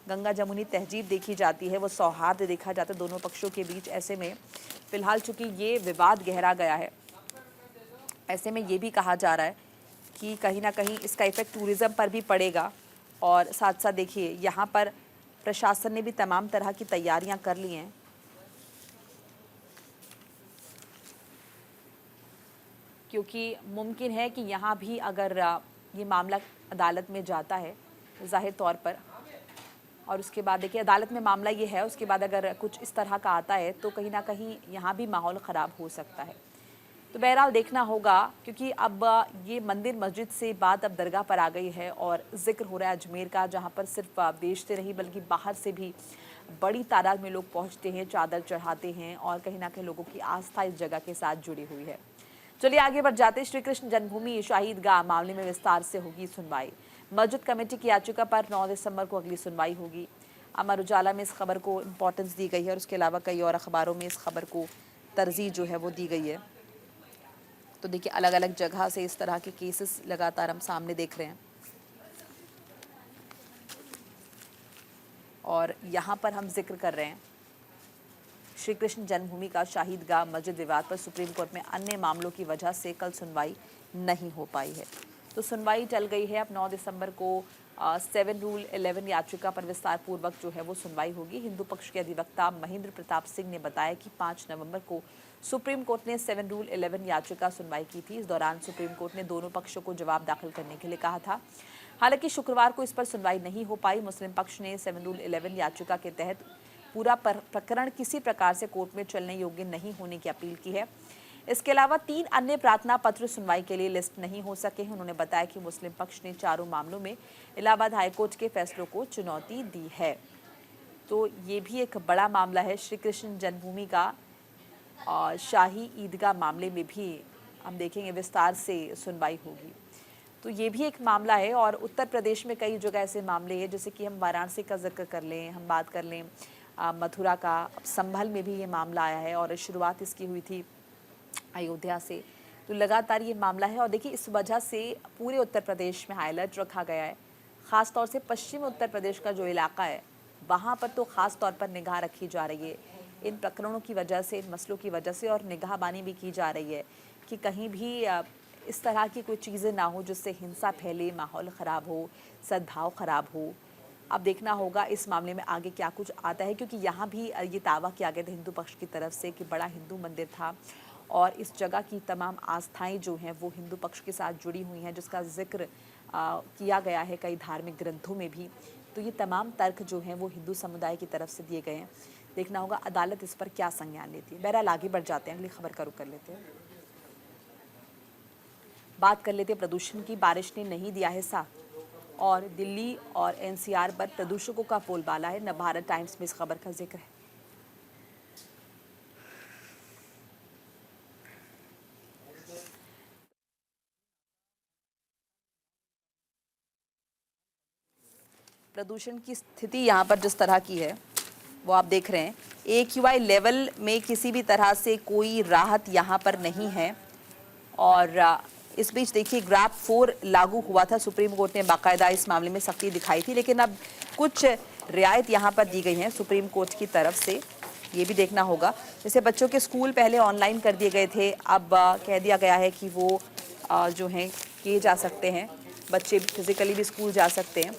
गंगा जमुनी तहजीब देखी जाती है, वो सौहार्द देखा जाता है दोनों पक्षों के बीच। ऐसे में फिलहाल चूंकि ये विवाद गहरा गया है, ऐसे में ये भी कहा जा रहा है कि कहीं ना कहीं इसका इफेक्ट टूरिज़्म पर भी पड़ेगा और साथ साथ देखिए यहाँ पर प्रशासन ने भी तमाम तरह की तैयारियां कर ली हैं। क्योंकि मुमकिन है कि यहाँ भी अगर ये मामला अदालत में जाता है जाहिर तौर पर और उसके बाद देखिए अदालत में मामला ये है, उसके बाद अगर कुछ इस तरह का आता है तो कहीं ना कहीं यहाँ भी माहौल ख़राब हो सकता है। तो बहरहाल देखना होगा, क्योंकि अब ये मंदिर मस्जिद से बात अब दरगाह पर आ गई है और जिक्र हो रहा है अजमेर का, जहाँ पर सिर्फ देश से नहीं बल्कि बाहर से भी बड़ी तादाद में लोग पहुँचते हैं, चादर चढ़ाते हैं और कहीं ना कहीं लोगों की आस्था इस जगह के साथ जुड़ी हुई है। चलिए आगे बढ़ जाते हैं। श्री कृष्ण जन्मभूमि शहीद गाह मामले में विस्तार से होगी सुनवाई। मस्जिद कमेटी की याचिका पर 9 दिसंबर को अगली सुनवाई होगी। अमर उजाला में इस खबर को इम्पोर्टेंस दी गई है और उसके अलावा कई और अखबारों में इस खबर को तरजीह जो है वो दी गई है। तो देखिए अलग अलग जगह से इस तरह के केसेस लगातार हम सामने देख रहे हैं और यहाँ पर हम जिक्र कर रहे हैं श्री कृष्ण जन्मभूमि का शहीद गाह मस्जिद विवाद पर सुप्रीम कोर्ट में अन्य मामलों की वजह से कल सुनवाई नहीं हो पाई है। तो सुनवाई टल गई है। अब 9 दिसंबर को 7 रूल 11 याचिका पर विस्तार पूर्वक जो है वो सुनवाई होगी। हिंदू पक्ष के अधिवक्ता महेंद्र प्रताप सिंह ने बताया कि 5 नवंबर को सुप्रीम कोर्ट ने 7 रूल 11 याचिका सुनवाई की थी। इस दौरान सुप्रीम कोर्ट ने दोनों पक्षों को जवाब दाखिल करने के लिए कहा था। हालांकि शुक्रवार को इस पर सुनवाई नहीं हो पाई। मुस्लिम पक्ष ने 7 रूल 11 याचिका के तहत पूरा प्रकरण किसी प्रकार से कोर्ट में चलने योग्य नहीं होने की अपील की है। इसके अलावा 3 अन्य प्रार्थना पत्र सुनवाई के लिए लिस्ट नहीं हो सके हैं। उन्होंने बताया कि मुस्लिम पक्ष ने चारों मामलों में इलाहाबाद हाईकोर्ट के फैसलों को चुनौती दी है। तो ये भी एक बड़ा मामला है। श्री कृष्ण जन्मभूमि का शाही ईदगाह मामले में भी हम देखेंगे विस्तार से सुनवाई होगी। तो ये भी एक मामला है और उत्तर प्रदेश में कई जगह ऐसे मामले हैं, जैसे कि हम वाराणसी का जिक्र कर लें, हम बात कर लें मथुरा का, संभल में भी ये मामला आया है और शुरुआत इसकी हुई थी अयोध्या से। तो लगातार ये मामला है और देखिए इस वजह से पूरे उत्तर प्रदेश में हाई अलर्ट रखा गया है। ख़ास तौर से पश्चिमी उत्तर प्रदेश का जो इलाका है वहाँ पर तो ख़ास तौर पर निगाह रखी जा रही है इन प्रकरणों की वजह से, इन मसलों की वजह से, और निगाहबानी भी की जा रही है कि कहीं भी इस तरह की कोई चीज़ें ना हो जिससे हिंसा फैले, माहौल ख़राब हो, सद्भाव ख़राब हो। अब देखना होगा इस मामले में आगे क्या कुछ आता है, क्योंकि यहाँ भी ये दावा किया गया था हिंदू पक्ष की तरफ से कि बड़ा हिंदू मंदिर था और इस जगह की तमाम आस्थाएं जो हैं वो हिंदू पक्ष के साथ जुड़ी हुई हैं, जिसका जिक्र किया गया है कई धार्मिक ग्रंथों में भी। तो ये तमाम तर्क जो हैं वो हिंदू समुदाय की तरफ से दिए गए हैं। देखना होगा अदालत इस पर क्या संज्ञान लेती है। बहरहाल आगे बढ़ जाते हैं, अगली खबर का रुख कर लेते हैं। बात कर लेते हैं प्रदूषण की। बारिश ने नहीं दिया है साथ और दिल्ली और एनसीआर पर प्रदूषकों का बोलबाला है। नवभारत टाइम्स में इस खबर का जिक्र है। प्रदूषण की स्थिति यहाँ पर जिस तरह की है वो आप देख रहे हैं। AQI लेवल में किसी भी तरह से कोई राहत यहाँ पर नहीं है और इस बीच देखिए ग्राफ 4 लागू हुआ था। सुप्रीम कोर्ट ने बाकायदा इस मामले में सख्ती दिखाई थी, लेकिन अब कुछ रियायत यहाँ पर दी गई हैं सुप्रीम कोर्ट की तरफ से। ये भी देखना होगा, जैसे बच्चों के स्कूल पहले ऑनलाइन कर दिए गए थे, अब कह दिया गया है कि वो जो हैं किए जा सकते हैं, बच्चे फिजिकली भी स्कूल जा सकते हैं।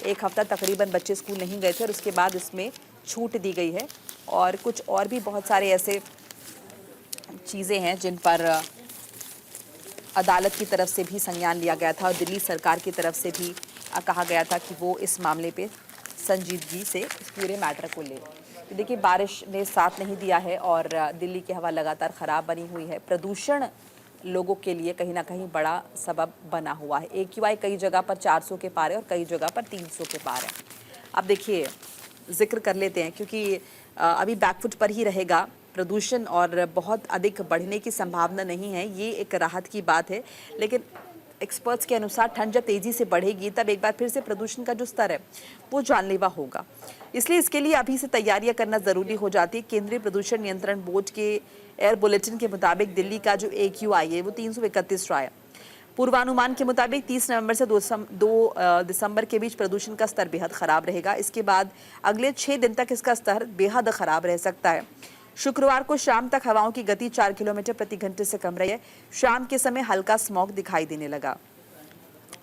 1 हफ्ता तकरीबन बच्चे स्कूल नहीं गए थे और उसके बाद इसमें छूट दी गई है। और कुछ और भी बहुत सारे ऐसे चीज़ें हैं जिन पर अदालत की तरफ से भी संज्ञान लिया गया था और दिल्ली सरकार की तरफ से भी कहा गया था कि वो इस मामले पे संजीदगी से इस पूरे मैटर को ले। तो देखिए बारिश ने साथ नहीं दिया है और दिल्ली की हवा लगातार ख़राब बनी हुई है। प्रदूषण लोगों के लिए कहीं ना कहीं बड़ा सबब बना हुआ है। AQI कई जगह पर 400 के पार है और कई जगह पर 300 के पार है। अब देखिए जिक्र कर लेते हैं क्योंकि अभी बैकफुट पर ही रहेगा प्रदूषण और बहुत अधिक बढ़ने की संभावना नहीं है। ये एक राहत की बात है, लेकिन एक्सपर्ट्स के अनुसार ठंड जब तेज़ी से बढ़ेगी तब एक बार फिर से प्रदूषण का जो स्तर है वो जानलेवा होगा। इसलिए इसके लिए अभी से तैयारियां करना ज़रूरी हो जाती है। केंद्रीय प्रदूषण नियंत्रण बोर्ड के एयर बुलेटिन के मुताबिक दिल्ली का जो AQI है वो 331 रहा है। पूर्वानुमान के मुताबिक 30 नवंबर से 2 दिसंबर के बीच प्रदूषण का स्तर बेहद ख़राब रहेगा। इसके बाद अगले 6 दिन तक इसका स्तर बेहद ख़राब रह सकता है। शुक्रवार को शाम तक हवाओं की गति 4 किलोमीटर प्रति घंटे से कम रही है। शाम के समय हल्का स्मॉग दिखाई देने लगा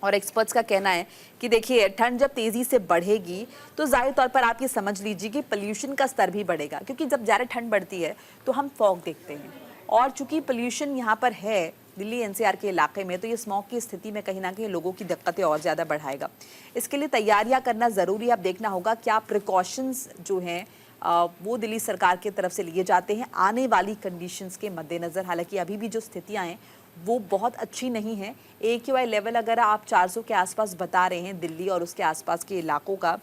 और एक्सपर्ट्स का कहना है कि देखिए ठंड जब तेज़ी से बढ़ेगी तो ज़ाहिर तौर पर आप ये समझ लीजिए कि पोल्यूशन का स्तर भी बढ़ेगा, क्योंकि जब ज़्यादा ठंड बढ़ती है तो हम फॉग देखते हैं और चूंकि पोल्यूशन यहाँ पर है दिल्ली NCR के इलाके में, तो ये स्मॉग की स्थिति में कहीं ना कहीं लोगों की दिक्कतें और ज़्यादा बढ़ाएगा। इसके लिए तैयारियां करना ज़रूरी है। अब देखना होगा क्या प्रिकॉशंस जो हैं वो दिल्ली सरकार की तरफ से लिए जाते हैं आने वाली कंडीशंस के मद्देनज़र। हालांकि अभी भी जो स्थितियां हैं वो बहुत अच्छी नहीं है। AQI लेवल अगर आप 400 के आसपास बता रहे हैं दिल्ली और उसके आसपास के इलाकों का,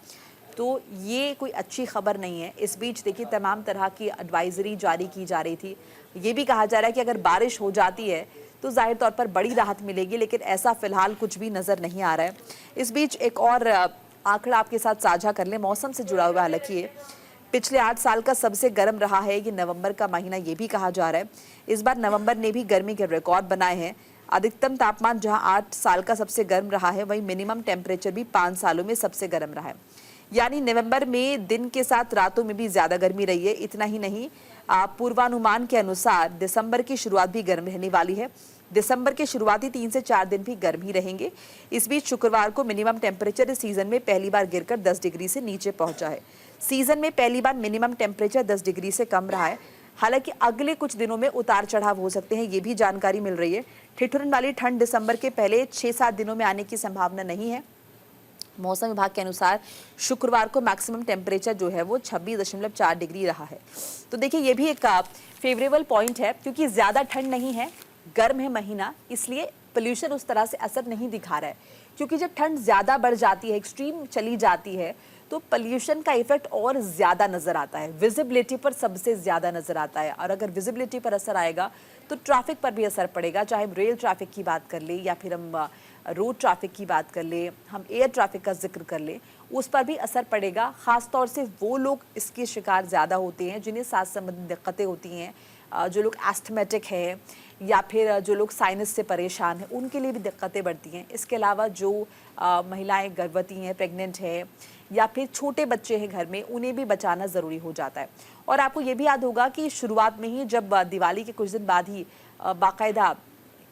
तो ये कोई अच्छी खबर नहीं है। इस बीच देखिए तमाम तरह की एडवाइजरी जारी की जा रही थी। ये भी कहा जा रहा है कि अगर बारिश हो जाती है तो जाहिर तौर पर बड़ी राहत मिलेगी, लेकिन ऐसा फिलहाल कुछ भी नज़र नहीं आ रहा है। इस बीच एक और आंकड़ा आपके साथ साझा कर लें मौसम से जुड़ा हुआ। हालांकि ये पिछले 8 साल का सबसे गर्म रहा है ये नवंबर का महीना, ये भी कहा जा रहा है। इस बार नवंबर ने भी गर्मी के रिकॉर्ड बनाए हैं। अधिकतम तापमान जहां 8 साल का सबसे गर्म रहा है, वहीं मिनिमम टेम्परेचर भी 5 सालों में सबसे गर्म रहा है। यानी नवंबर में दिन के साथ रातों में भी ज्यादा गर्मी रही है। इतना ही नहीं, पूर्वानुमान के अनुसार दिसंबर की शुरुआत भी गर्म रहने वाली है। दिसंबर के शुरुआती 3 से 4 दिन भी गर्म ही रहेंगे। इस बीच शुक्रवार को मिनिमम टेम्परेचर इस सीजन में पहली बार गिरकर 10 डिग्री से नीचे पहुंचा है। सीजन में पहली बार मिनिमम टेम्परेचर 10 डिग्री से कम रहा है। हालांकि अगले कुछ दिनों में उतार चढ़ाव हो सकते हैं, ये भी जानकारी मिल रही है। ठिठुरन वाली ठंड दिसंबर के पहले 6-7 दिनों में आने की संभावना नहीं है। मौसम विभाग के अनुसार शुक्रवार को मैक्सिमम टेम्परेचर जो है वो 26.4 डिग्री रहा है। तो देखिए ये भी एक फेवरेबल पॉइंट है, क्योंकि ज़्यादा ठंड नहीं है, गर्म है महीना, इसलिए पोल्यूशन उस तरह से असर नहीं दिखा रहा है। क्योंकि जब ठंड ज़्यादा बढ़ जाती है, एक्सट्रीम चली जाती है, तो पोल्यूशन का इफेक्ट और ज़्यादा नज़र आता है, विजिबिलिटी पर सबसे ज़्यादा नज़र आता है। और अगर विजिबिलिटी पर असर आएगा तो ट्रैफिक पर भी असर पड़ेगा, चाहे हम रेल ट्रैफिक की बात कर ले या फिर हम रोड ट्रैफिक की बात कर ले, हम एयर ट्रैफिक का जिक्र कर ले, उस पर भी असर पड़ेगा। ख़ास तौर से वो लोग इसके शिकार ज़्यादा होते हैं जिन्हें सांस संबंधी दिक्कतें होती हैं, जो लोग एस्थमेटिक हैं या फिर जो लोग साइनस से परेशान हैं, उनके लिए भी दिक्कतें बढ़ती हैं। इसके अलावा जो महिलाएं गर्भवती हैं, प्रेग्नेंट हैं या फिर छोटे बच्चे हैं घर में, उन्हें भी बचाना ज़रूरी हो जाता है। और आपको ये भी याद होगा कि शुरुआत में ही जब दिवाली के कुछ दिन बाद ही बाकायदा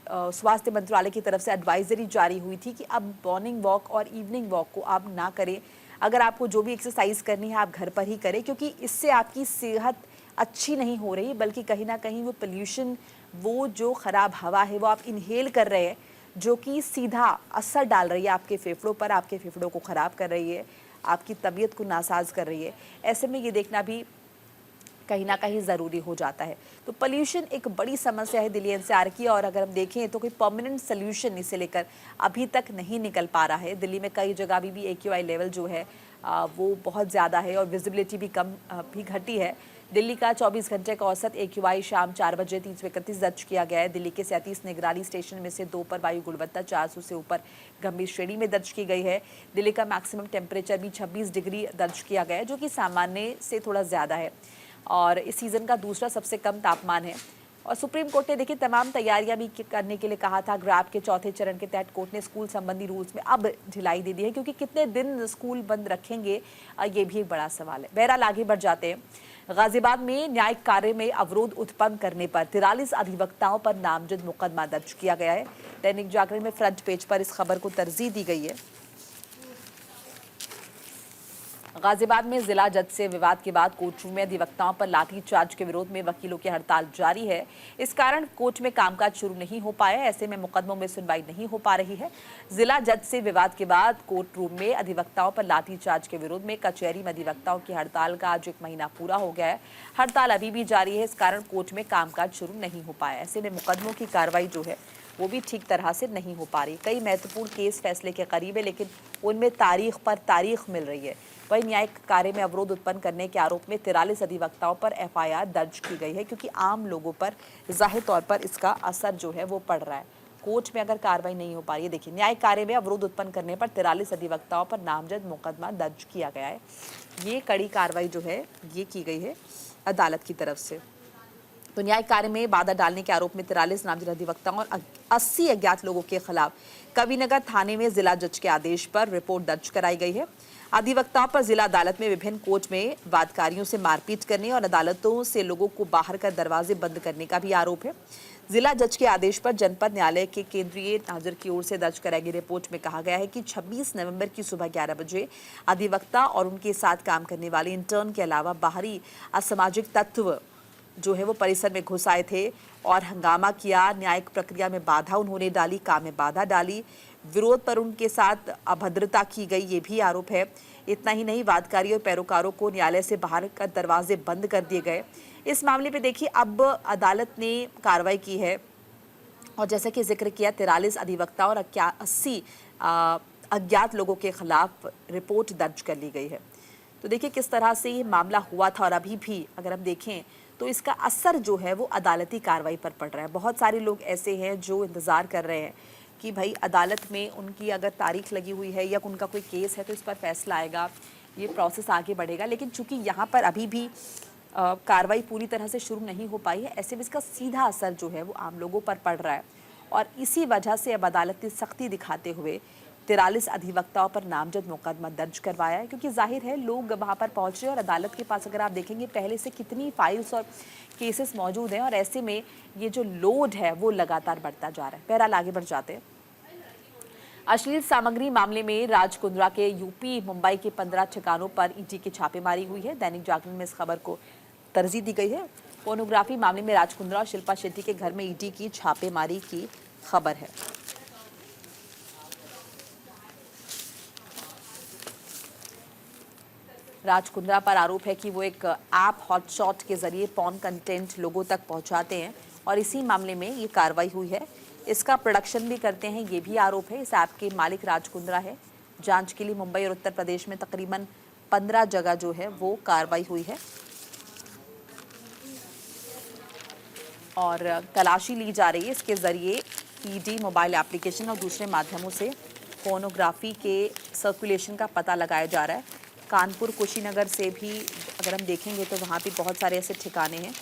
स्वास्थ्य मंत्रालय की तरफ से एडवाइजरी जारी हुई थी कि अब मॉर्निंग वॉक और इवनिंग वॉक को आप ना करें। अगर आपको जो भी एक्सरसाइज करनी है आप घर पर ही करें, क्योंकि इससे आपकी सेहत अच्छी नहीं हो रही, बल्कि कहीं ना कहीं वो पोल्यूशन, वो जो ख़राब हवा है वो आप इनहेल कर रहे हैं, जो कि सीधा असर डाल रही है आपके फेफड़ों पर, आपके फेफड़ों को ख़राब कर रही है, आपकी तबीयत को नासाज कर रही है। ऐसे में ये देखना भी कहीं ना कहीं ज़रूरी हो जाता है। तो पोल्यूशन एक बड़ी समस्या है दिल्ली एनसीआर की, और अगर हम देखें तो कोई परमानेंट सोल्यूशन इसे लेकर अभी तक नहीं निकल पा रहा है। दिल्ली में कई जगह भी AQI लेवल जो है वो बहुत ज़्यादा है और विजिबिलिटी भी कम भी घटी है। दिल्ली का 24 घंटे का औसत AQI शाम 4 बजे 331 दर्ज किया गया है। दिल्ली के 37 निगरानी स्टेशन में से 2 पर वायु गुणवत्ता 400 से ऊपर गंभीर श्रेणी में दर्ज की गई है। दिल्ली का मैक्सिमम टेम्परेचर भी 26 डिग्री दर्ज किया गया है, जो कि सामान्य से थोड़ा ज़्यादा है और इस सीज़न का दूसरा सबसे कम तापमान है। और सुप्रीम कोर्ट ने देखिए तमाम तैयारियां भी करने के लिए कहा था। ग्रैब के चौथे चरण के तहत कोर्ट ने स्कूल संबंधी रूल्स में अब ढिलाई दे दी है, क्योंकि कितने दिन स्कूल बंद रखेंगे ये भी एक बड़ा सवाल है। बहरहाल आगे बढ़ जाते हैं। गाजियाबाद में न्यायिक कार्य में अवरोध उत्पन्न करने पर 43 अधिवक्ताओं पर नामजद मुकदमा दर्ज किया गया है। दैनिक जागरण में फ्रंट पेज पर इस खबर को तरजीह दी गई है। गाजियाबाद में जिला जज से विवाद के बाद कोर्ट रूम में अधिवक्ताओं पर लाठीचार्ज के विरोध में वकीलों की हड़ताल जारी है। इस कारण कोर्ट में कामकाज शुरू नहीं हो पाया। ऐसे में मुकदमों में सुनवाई नहीं हो पा रही है। जिला जज से विवाद के बाद कोर्ट रूम में अधिवक्ताओं पर लाठीचार्ज के विरोध में कचहरी में अधिवक्ताओं की हड़ताल का आज 1 महीना पूरा हो गया है। हड़ताल अभी भी जारी है। इस कारण कोर्ट में कामकाज शुरू नहीं हो पाया। ऐसे में मुकदमों की कार्रवाई जो है वो भी ठीक तरह से नहीं हो पा रही। कई महत्वपूर्ण केस फैसले के करीब है, लेकिन उनमें तारीख पर तारीख मिल रही है। वहीं न्यायिक कार्य में अवरोध उत्पन्न करने के आरोप में 43 अधिवक्ताओं पर FIR दर्ज की गई है, क्योंकि आम लोगों पर जाहिर तौर पर इसका असर जो है वो पड़ रहा है। कोर्ट में अगर कार्रवाई नहीं हो पा रही है, देखिए न्यायिक कार्य में अवरोध उत्पन्न करने पर 43 अधिवक्ताओं पर नामजद मुकदमा दर्ज किया गया है। ये कड़ी कार्रवाई जो है ये की गई है अदालत की तरफ से। तो न्यायिक कार्य में बाधा डालने के आरोप में 43 नामजद अधिवक्ताओं और 80 अज्ञात लोगों के खिलाफ कविनगर थाने में जिला जज के आदेश पर रिपोर्ट दर्ज कराई गई है। अधिवक्ताओं पर जिला अदालत में विभिन्न कोर्ट में वादकारियों से मारपीट करने और अदालतों से लोगों को बाहर कर दरवाजे बंद करने का भी आरोप है। जिला जज के आदेश पर जनपद न्यायालय के केंद्रीय नाजर की ओर से दर्ज कराई गई रिपोर्ट में कहा गया है कि 26 नवंबर की सुबह 11 बजे अधिवक्ता और उनके साथ काम करने वाले इंटर्न के अलावा बाहरी असामाजिक तत्व जो है वो परिसर में घुस आए थे और हंगामा किया। न्यायिक प्रक्रिया में बाधा उन्होंने डाली, काम में बाधा डाली, विरोध पर उनके साथ अभद्रता की गई, ये भी आरोप है। इतना ही नहीं, वादकारी और पैरोकारों को न्यायालय से बाहर का दरवाजे बंद कर दिए गए। इस मामले पे देखिए अब अदालत ने कार्रवाई की है और जैसा कि जिक्र किया 43 अधिवक्ता और 80 अज्ञात लोगों के खिलाफ रिपोर्ट दर्ज कर ली गई है। तो देखिए किस तरह से ये मामला हुआ था और अभी भी अगर हम देखें तो इसका असर जो है वो अदालती कार्रवाई पर पड़ रहा है। बहुत सारे लोग ऐसे हैं जो इंतज़ार कर रहे हैं कि भाई अदालत में उनकी अगर तारीख लगी हुई है या उनका कोई केस है तो इस पर फैसला आएगा, ये प्रोसेस आगे बढ़ेगा। लेकिन चूंकि यहाँ पर अभी भी कार्रवाई पूरी तरह से शुरू नहीं हो पाई है, ऐसे में इसका सीधा असर जो है वो आम लोगों पर पड़ रहा है और इसी वजह से अब अदालत ने सख्ती दिखाते हुए 43 अधिवक्ताओं पर नामजद मुकदमा दर्ज करवाया है, क्योंकि जाहिर है लोग वहाँ पर पहुँच रहे हैं और अदालत के पास अगर आप देखेंगे पहले से कितनी फाइल्स और केसेस मौजूद हैं और ऐसे में ये जो लोड है वो लगातार बढ़ता जा रहा है। बहरहाल आगे बढ़ जाते हैं। अश्लील सामग्री मामले में राज कुंद्रा के यूपी मुंबई के 15 ठिकानों पर ईडी की छापेमारी हुई है। दैनिक जागरण में इस खबर को तरजीह दी गई है। पोर्नोग्राफी मामले में राज कुंद्रा और शिल्पा शेट्टी के घर में ईडी की छापेमारी की खबर है। राज कुंद्रा पर आरोप है कि वो एक ऐप हॉटशॉट के जरिए पॉर्न कंटेंट लोगों तक पहुंचाते हैं और इसी मामले में ये कार्रवाई हुई है। इसका प्रोडक्शन भी करते हैं, ये भी आरोप है। इस ऐप के मालिक राज कुंद्रा है। जांच के लिए मुंबई और उत्तर प्रदेश में तकरीबन 15 जगह जो है वो कार्रवाई हुई है और तलाशी ली जा रही है। इसके जरिए ईडी मोबाइल एप्लीकेशन और दूसरे माध्यमों से पोर्नोग्राफी के सर्कुलेशन का पता लगाया जा रहा है। कानपुर कुशीनगर से भी अगर हम देखेंगे तो वहाँ भी बहुत सारे ऐसे ठिकाने हैं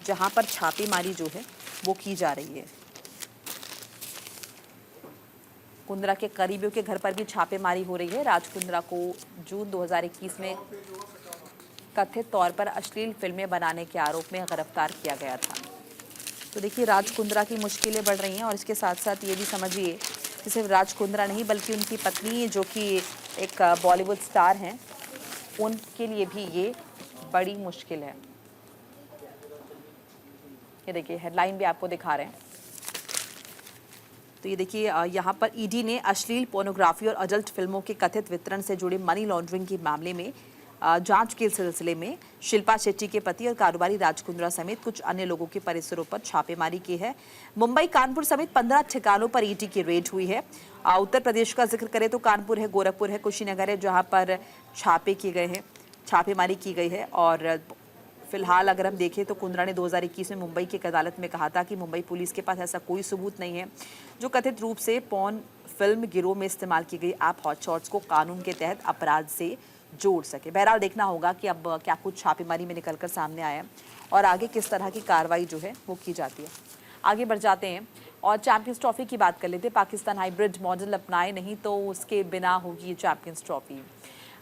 जहाँ पर छापेमारी जो है वो की जा रही है। कुंद्रा के करीबियों के घर पर भी छापेमारी हो रही है। राज कुंद्रा को जून 2021 में कथित तौर पर अश्लील फिल्में बनाने के आरोप में गिरफ्तार किया गया था। तो देखिए राज कुंद्रा की मुश्किलें बढ़ रही हैं और इसके साथ साथ ये भी समझिए कि सिर्फ राज कुंद्रा नहीं बल्कि उनकी पत्नी जो कि एक बॉलीवुड स्टार हैं, उनके लिए भी ये बड़ी मुश्किल है। ये देखिए हेडलाइन भी आपको दिखा रहे हैं। तो ये देखिए यहाँ पर ईडी ने अश्लील पोर्नोग्राफी और अडल्ट फिल्मों के कथित वितरण से जुड़े मनी लॉन्ड्रिंग के मामले में जांच के सिलसिले में शिल्पा शेट्टी के पति और कारोबारी राज कुंद्रा समेत कुछ अन्य लोगों के परिसरों पर छापेमारी की है। मुंबई, कानपुर समेत 15 ठिकानों पर ईडी की रेड हुई है। उत्तर प्रदेश का जिक्र करें तो कानपुर है, गोरखपुर है, कुशीनगर है, जहां पर छापेमारी की गई है। और फिलहाल अगर हम देखें तो कुंद्रा ने 2021 में मुंबई की एक अदालत में कहा था कि मुंबई पुलिस के पास ऐसा कोई सबूत नहीं है जो कथित रूप से पॉर्न फिल्म गिरोह में इस्तेमाल की गई ऐप हॉटशॉट्स को कानून के तहत अपराध से जोड़ सके। बहरहाल देखना होगा कि अब क्या कुछ छापेमारी में निकलकर सामने आया और आगे किस तरह की कार्रवाई जो है वो की जाती है। आगे बढ़ जाते हैं और चैंपियंस ट्रॉफी की बात कर लेते हैं। पाकिस्तान हाइब्रिड मॉडल अपनाए नहीं तो उसके बिना होगी चैंपियंस ट्रॉफी।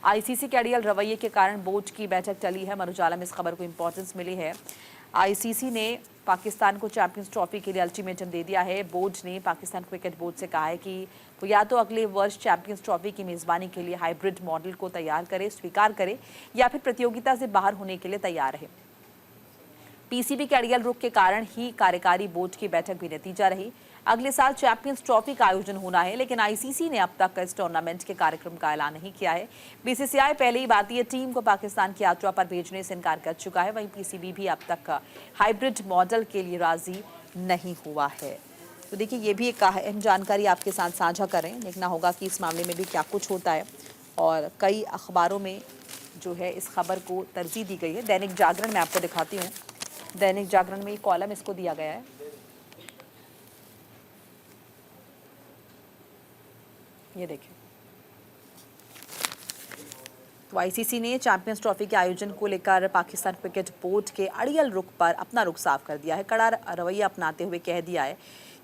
आईसीसी के अड़ियल रवैये के कारण बोर्ड की बैठक टली है। अमर उजाला में इस खबर को इंपॉर्टेंस मिली है। आईसीसी ने पाकिस्तान को चैंपियंस ट्रॉफी के लिए अल्टीमेटम दे दिया है। बोर्ड ने पाकिस्तान क्रिकेट बोर्ड से कहा है कि वो या तो अगले वर्ष चैंपियंस ट्रॉफी की मेज़बानी के लिए हाइब्रिड मॉडल को स्वीकार करे या फिर प्रतियोगिता से बाहर होने के लिए तैयार रहे। पीसीबी के अड़ियल रुख के कारण ही कार्यकारी बोर्ड की बैठक भी नतीजा रही। अगले साल चैंपियंस ट्रॉफी का आयोजन होना है, लेकिन आईसीसी ने अब तक इस टूर्नामेंट के कार्यक्रम का ऐलान नहीं किया है। बीसीसीआई पहले ही भारतीय टीम को पाकिस्तान की यात्रा पर भेजने से इनकार कर चुका है। वहीं पीसीबी भी अब तक हाइब्रिड मॉडल के लिए राजी नहीं हुआ है। तो देखिए ये भी एक अहम जानकारी आपके साथ साझा करें। देखना होगा कि इस मामले में भी क्या कुछ होता है और कई अखबारों में जो है इस खबर को तरजीह दी गई है। दैनिक जागरण में आपको दिखाती हूँ। दैनिक जागरण में ये कॉलम इसको दिया गया है। ये देखिए, तो आईसीसी ने चैंपियंस ट्रॉफी के आयोजन को लेकर पाकिस्तान क्रिकेट बोर्ड के अड़ियल रुख पर अपना रुख साफ कर दिया है। कड़ा रवैया अपनाते हुए कह दिया है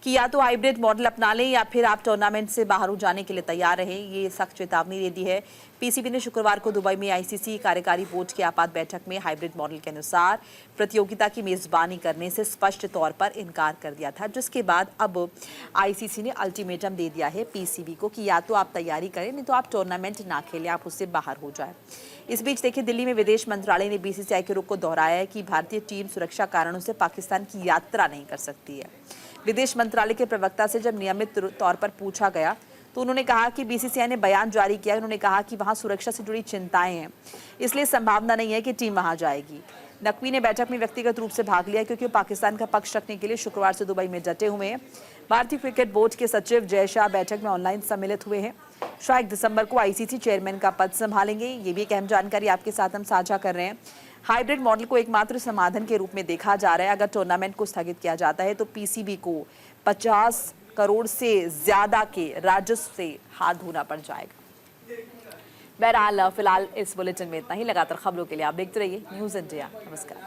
कि या तो हाइब्रिड मॉडल अपना लें या फिर आप टूर्नामेंट से बाहर हो जाने के लिए तैयार रहें। ये सख्त चेतावनी दे दी है। पीसीबी ने शुक्रवार को दुबई में आईसीसी कार्यकारी बोर्ड की आपात बैठक में हाइब्रिड मॉडल के अनुसार प्रतियोगिता की मेजबानी करने से स्पष्ट तौर पर इनकार कर दिया था, जिसके बाद अब आईसीसी ने अल्टीमेटम दे दिया है पीसीबी को कि या तो आप तैयारी करें, नहीं तो आप टूर्नामेंट ना खेलें, आप उससे बाहर हो जाए। इस बीच देखिए, दिल्ली में विदेश मंत्रालय ने बीसीसीआई के रुख को दोहराया है कि भारतीय टीम सुरक्षा कारणों से पाकिस्तान की यात्रा नहीं कर सकती है। विदेश मंत्रालय के प्रवक्ता से जब नियमित तौर पर पूछा गया तो उन्होंने कहा कि बीसीसीआई ने बयान जारी किया। उन्होंने कहा कि वहां सुरक्षा से जुड़ी चिंताएं हैं, इसलिए संभावना नहीं है कि टीम वहां जाएगी। नकवी ने बैठक में व्यक्तिगत रूप से भाग लिया क्योंकि वो पाकिस्तान का पक्ष रखने के लिए शुक्रवार से दुबई में डटे हुए हैं। भारतीय क्रिकेट बोर्ड के सचिव जय शाह बैठक में ऑनलाइन सम्मिलित हुए हैं। शाह 1 दिसंबर को आईसीसी चेयरमैन का पद संभालेंगे। ये भी एक अहम जानकारी आपके साथ हम साझा कर रहे हैं। हाइब्रिड मॉडल को एकमात्र समाधान के रूप में देखा जा रहा है। अगर टूर्नामेंट को स्थगित किया जाता है तो पीसीबी को 50 करोड़ से ज्यादा के राजस्व से हाथ धोना पड़ जाएगा। बहरहाल फिलहाल इस बुलेटिन में इतना ही। लगातार खबरों के लिए आप देखते रहिए न्यूज़ इंडिया। नमस्कार।